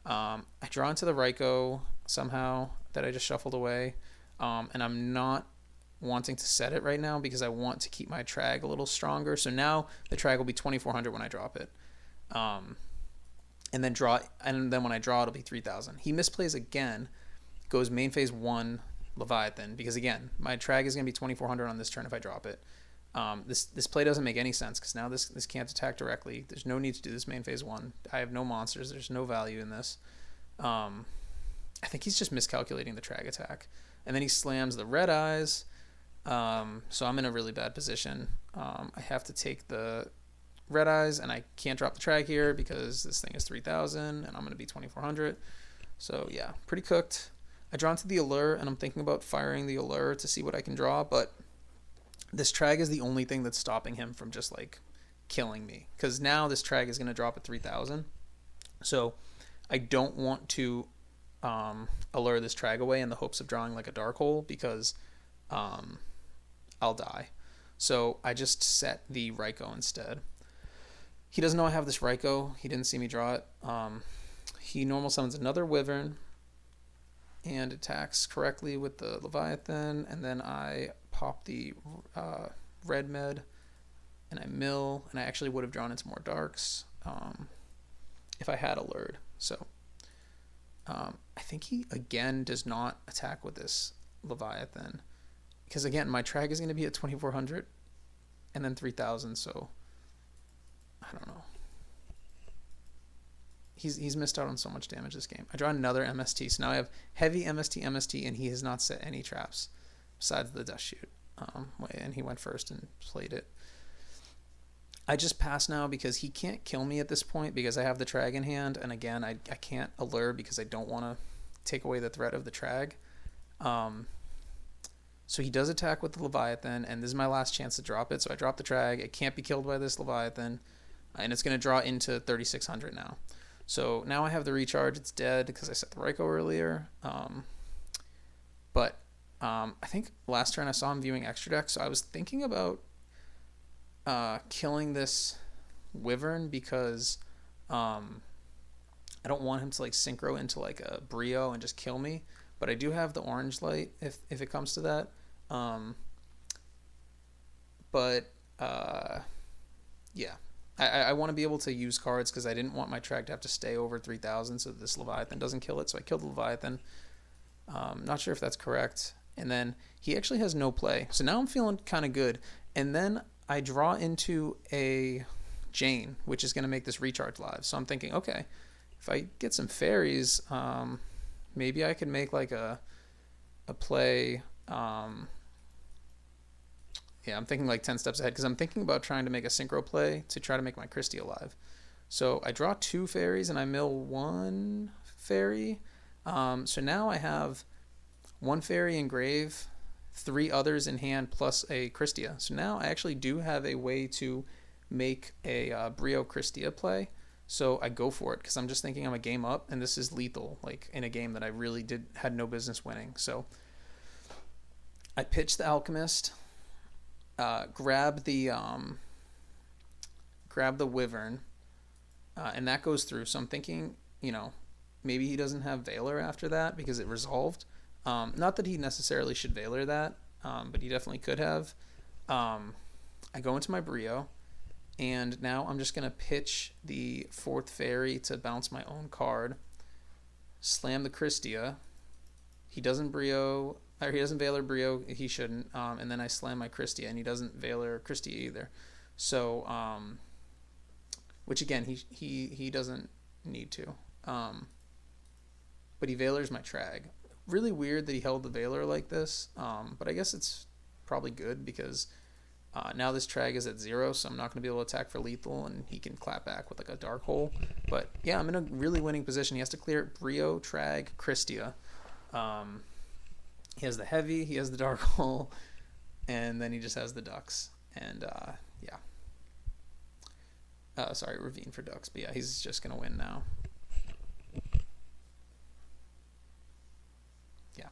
I draw into the Raikou somehow that I just shuffled away. And I'm not wanting to set it right now because I want to keep my Trag a little stronger. So now the Trag will be 2400 when I drop it. And then when I draw, it'll be 3000. He misplays again, goes main phase 1 Leviathan, because again, my Trag is going to be 2400 on this turn if I drop it. This play doesn't make any sense because now this can't attack directly. There's no need to do this main phase 1. I have no monsters. There's no value in this. I think he's just miscalculating the Trag attack. And then he slams the Red Eyes. So I'm in a really bad position. I have to take the Red Eyes, and I can't drop the Trag here because this thing is 3000 and I'm going to be 2400. So yeah, pretty cooked. I draw into the Allure, and I'm thinking about firing the Allure to see what I can draw, but this Trag is the only thing that's stopping him from just like killing me, because now this Trag is going to drop at 3000. So I don't want to allure this Trag away in the hopes of drawing like a Dark Hole, because I'll die. So I just set the Raikou instead. He doesn't know I have this Raikou. He didn't see me draw it. He normal summons another Wyvern and attacks correctly with the Leviathan, and then I pop the Red Med, and I mill, and I actually would have drawn into more Darks if I had allured. So I think he again does not attack with this Leviathan, because again my Trag is going to be at 2400 and then 3000, so I don't know. He's missed out on so much damage this game. I draw another MST, so now I have heavy MST, and he has not set any traps besides the Dust Shoot. And he went first and played it. I just pass now because he can't kill me at this point because I have the Trag in hand, and again, I can't allure because I don't want to take away the threat of the Trag. So he does attack with the Leviathan, and this is my last chance to drop it, so I drop the Trag. It can't be killed by this Leviathan, and it's going to draw into 3600 now. So now I have the recharge. It's dead because I set the Raikou earlier. But I think last turn I saw him viewing extra deck, so I was thinking about killing this Wyvern because I don't want him to like synchro into like a Brio and just kill me. But I do have the Orange Light if it comes to that. Yeah. I want to be able to use cards because I didn't want my Trag to have to stay over 3000 so this Leviathan doesn't kill it. So I killed the Leviathan. Not sure if that's correct. And then he actually has no play. So now I'm feeling kind of good. And then I draw into a Jane, which is going to make this recharge live. So I'm thinking, okay, if I get some fairies, maybe I could make like a play. Yeah, I'm thinking like 10 steps ahead because I'm thinking about trying to make a synchro play to try to make my Christie alive. So I draw 2 fairies and I mill 1 fairy. So now I have 1 fairy in grave, 3 others in hand, plus a Christia. So now I actually do have a way to make a Brio Christia play. So I go for it because I'm just thinking I'm a game up, and this is lethal, like in a game that I really had no business winning. So I pitch the Alchemist, grab the Wyvern, and that goes through. So I'm thinking, maybe he doesn't have Valor after that because it resolved. Not that he necessarily should Valor that, but he definitely could have. I go into my Brio, and now I'm just going to pitch the 4th Fairy to bounce my own card, slam the Christia. He doesn't Brio, or he doesn't Valor Brio, he shouldn't, and then I slam my Christia, and he doesn't Valor Christia either. So, which again, he doesn't need to. But he Valors my Trag. Really weird that he held the Valor like this, but I guess it's probably good because now this Trag is at 0, so I'm not going to be able to attack for lethal, and he can clap back with like a Dark Hole. But yeah, I'm in a really winning position. He has to clear Brio, Trag, Christia. He has the Heavy, he has the Dark Hole, and then he just has the Ducks. And yeah. Sorry, Ravine for Ducks. But yeah, he's just going to win now. Yeah.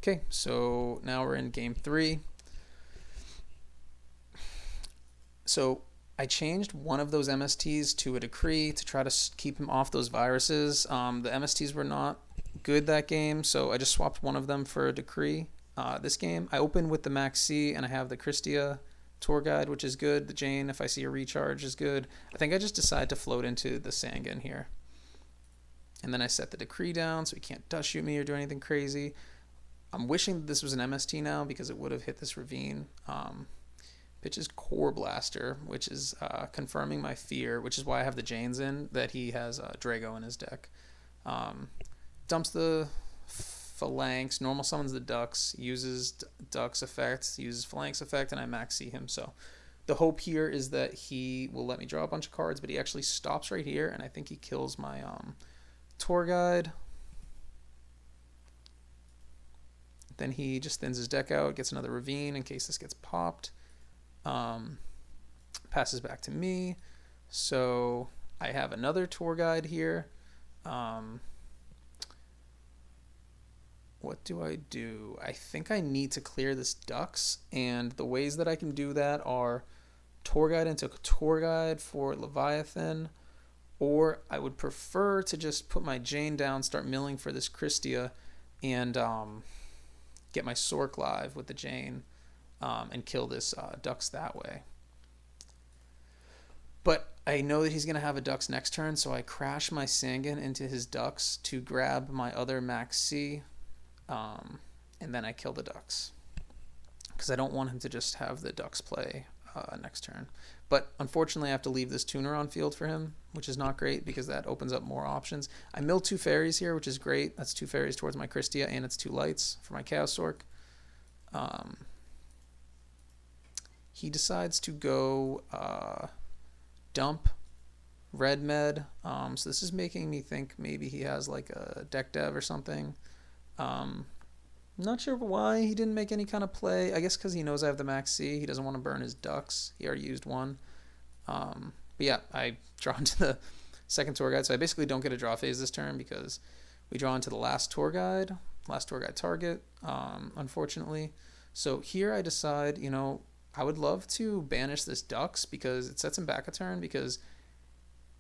Okay, so now we're in game 3. So I changed one of those MSTs to a Decree to try to keep him off those viruses. The MSTs were not good that game, so I just swapped one of them for a Decree. This game, I open with the Max C, and I have the Christia Tour Guide, which is good. The Jane, if I see a recharge, is good. I think I just decide to float into the Sangan here. And then I set the Decree down so he can't dust shoot me or do anything crazy. I'm wishing this was an MST now because it would have hit this Ravine. Pitches Core Blaster, which is confirming my fear, which is why I have the Janes in, that he has Drago in his deck. Dumps the Phalanx, normal summons the Ducks, uses Ducks effect, uses Phalanx effect, and I max C him. So the hope here is that he will let me draw a bunch of cards, but he actually stops right here, and I think he kills my Tour Guide. Then he just thins his deck out, gets another Ravine in case this gets popped. Passes back to me. So I have another Tour Guide here. What do I do? I think I need to clear this Ducks, and the ways that I can do that are Tour Guide into Tour Guide for Leviathan, or I would prefer to just put my Jane down, start milling for this Christia, and get my Sork live with the Jane, and kill this Ducks that way. But I know that he's going to have a Ducks next turn, so I crash my Sangan into his Ducks to grab my other Max C, and then I kill the Ducks. Because I don't want him to just have the Ducks play next turn. But unfortunately, I have to leave this Tuner on field for him, which is not great because that opens up more options. I mill 2 fairies here, which is great. That's 2 fairies towards my Christia, and it's 2 lights for my Chaos Sork. He decides to go dump Red Med. So this is making me think maybe he has like a deck dev or something. Not sure why he didn't make any kind of play. I guess because he knows I have the Max C. He doesn't want to burn his Ducks. He already used one. But yeah, I draw into the second Tour Guide. So I basically don't get a draw phase this turn because we draw into the last Tour Guide target, unfortunately. So here I decide, I would love to banish this Ducks because it sets him back a turn because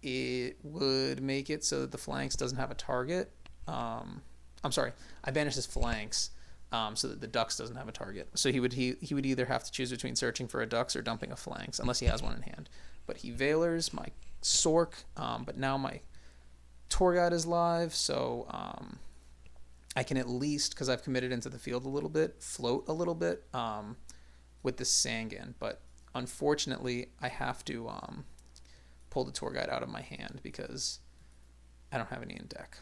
it would make it so that the Phalanx doesn't have a target. I'm sorry, I banish his Phalanx so that the Ducks doesn't have a target. So he would either have to choose between searching for a Ducks or dumping a Phalanx, unless he has one in hand. But he Valors my Sork, but now my Tour Guide is live, so I can at least, because I've committed into the field a little bit, float a little bit with the Sangan. But unfortunately, I have to pull the Tour Guide out of my hand because I don't have any in deck.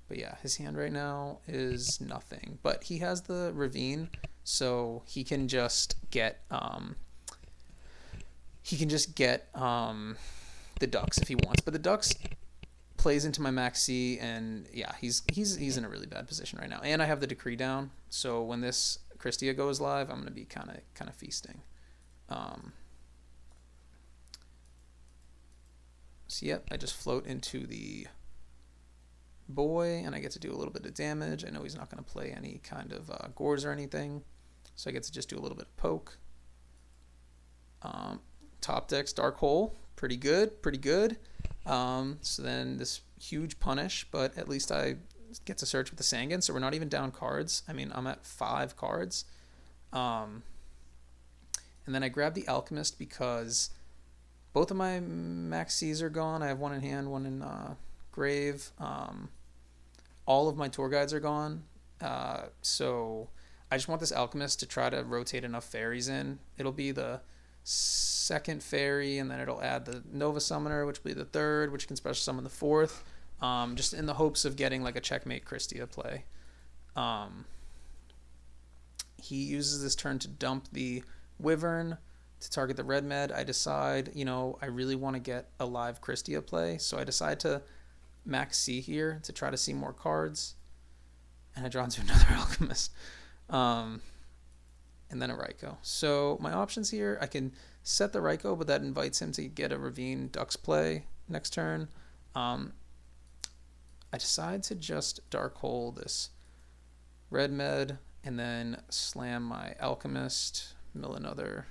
But yeah, his hand right now is nothing. But he has the Ravine, so he can just get the Ducks if he wants. But the Ducks plays into my Max C, and yeah, he's in a really bad position right now. And I have the Decree down, so when this Christia goes live, I'm gonna be kind of feasting. So yep, I just float into the boy, and I get to do a little bit of damage. I know he's not going to play any kind of gores or anything, so I get to just do a little bit of poke. Top decks Dark Hole, pretty good, pretty good. So then this huge punish, but at least I get to search with the Sangan, so we're not even down cards. I mean, I'm at 5 cards. And then I grab the Alchemist because both of my Max Cs are gone. I have one in hand, one in grave. All of my tour guides are gone. So I just want this Alchemist to try to rotate enough fairies in. It'll be the second fairy, and then it'll add the Nova Summoner, which will be the third, which can special summon the fourth, just in the hopes of getting like a checkmate Christia play. He uses this turn to dump the Wyvern to target the red med. I decide, I really want to get a live Christia play, so I decide to max C here to try to see more cards, and I draw into another Alchemist. And then a Raikou. So my options here, I can set the Raikou, but that invites him to get a Ravine Ducks play next turn. I decide to just Dark Hole this Red Med, and then slam my Alchemist, mill another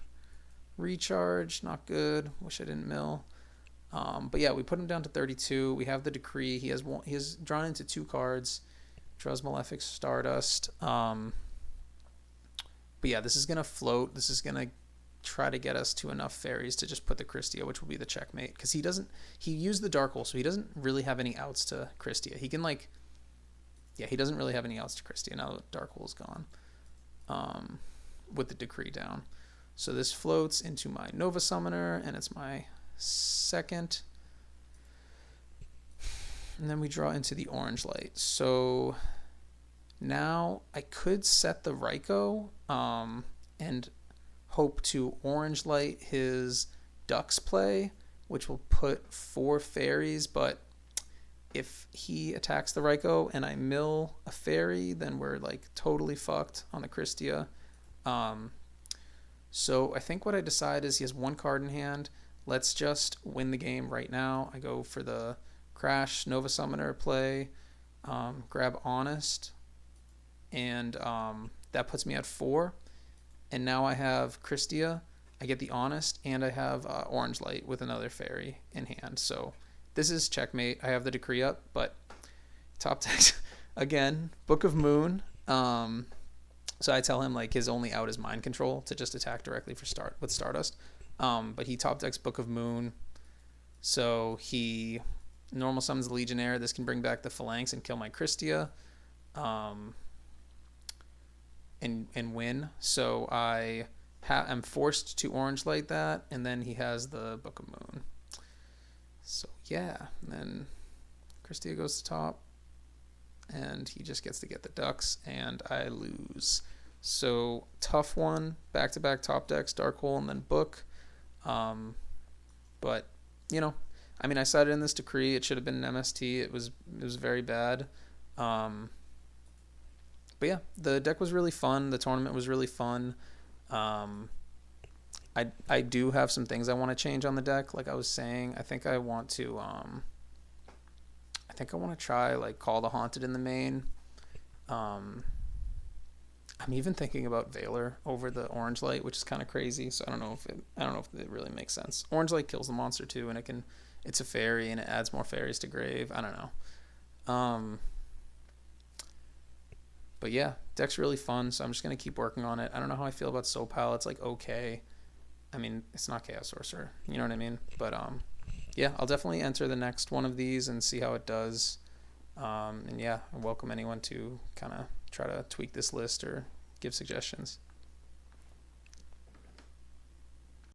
Recharge, not good, wish I didn't mill. But yeah, we put him down to 32. We have the Decree. He has drawn into 2 cards, draws Malefic Stardust. But yeah, this is going to float. This is going to try to get us to enough fairies to just put the Christia, which will be the checkmate. Because he used the Dark Hole, so he doesn't really have any outs to Christia. He can he doesn't really have any outs to Christia now that Dark Hole's gone. With the Decree down. So this floats into my Nova Summoner, and it's my second. And then we draw into the Orange Light. So now I could set the Raikou and hope to Orange Light his Ducks play, which will put 4 fairies, but if he attacks the Raikou and I mill a fairy, then we're like totally fucked on the Christia. So I think what I decide is he has 1 card in hand. Let's just win the game right now. I go for the Crash Nova Summoner play, grab Honest, and that puts me at 4. And now I have Christia, I get the Honest, and I have Orange Light with another fairy in hand. So this is checkmate. I have the Decree up, but top deck, again, Book of Moon. So I tell him like his only out is Mind Control to just attack directly with Stardust. But he top decks Book of Moon. So he normal summons the Legionnaire. This can bring back the Phalanx and kill my Christia. And win. So I am forced to Orange Light that, and then he has the Book of Moon. So yeah, and then Christia goes to top, and he just gets to get the Ducks, and I lose. So tough one, back-to-back top decks, Dark Hole and then Book. But I cited in this Decree. It should have been an MST. It was very bad. But yeah, the deck was really fun. The tournament was really fun. I do have some things I want to change on the deck. Like I was saying, I think I want to try like Call the Haunted in the main. I'm even thinking about Valor over the Orange Light, which is kind of crazy. So I don't know if it really makes sense. Orange Light kills the monster too, and it's a fairy and it adds more fairies to grave. I don't know. But yeah, deck's really fun, so I'm just going to keep working on it. I don't know how I feel about Sopal. It's like okay. I mean, it's not Chaos Sorcerer. You know what I mean? But yeah, I'll definitely enter the next one of these and see how it does. And yeah, I welcome anyone to kind of try to tweak this list or give suggestions.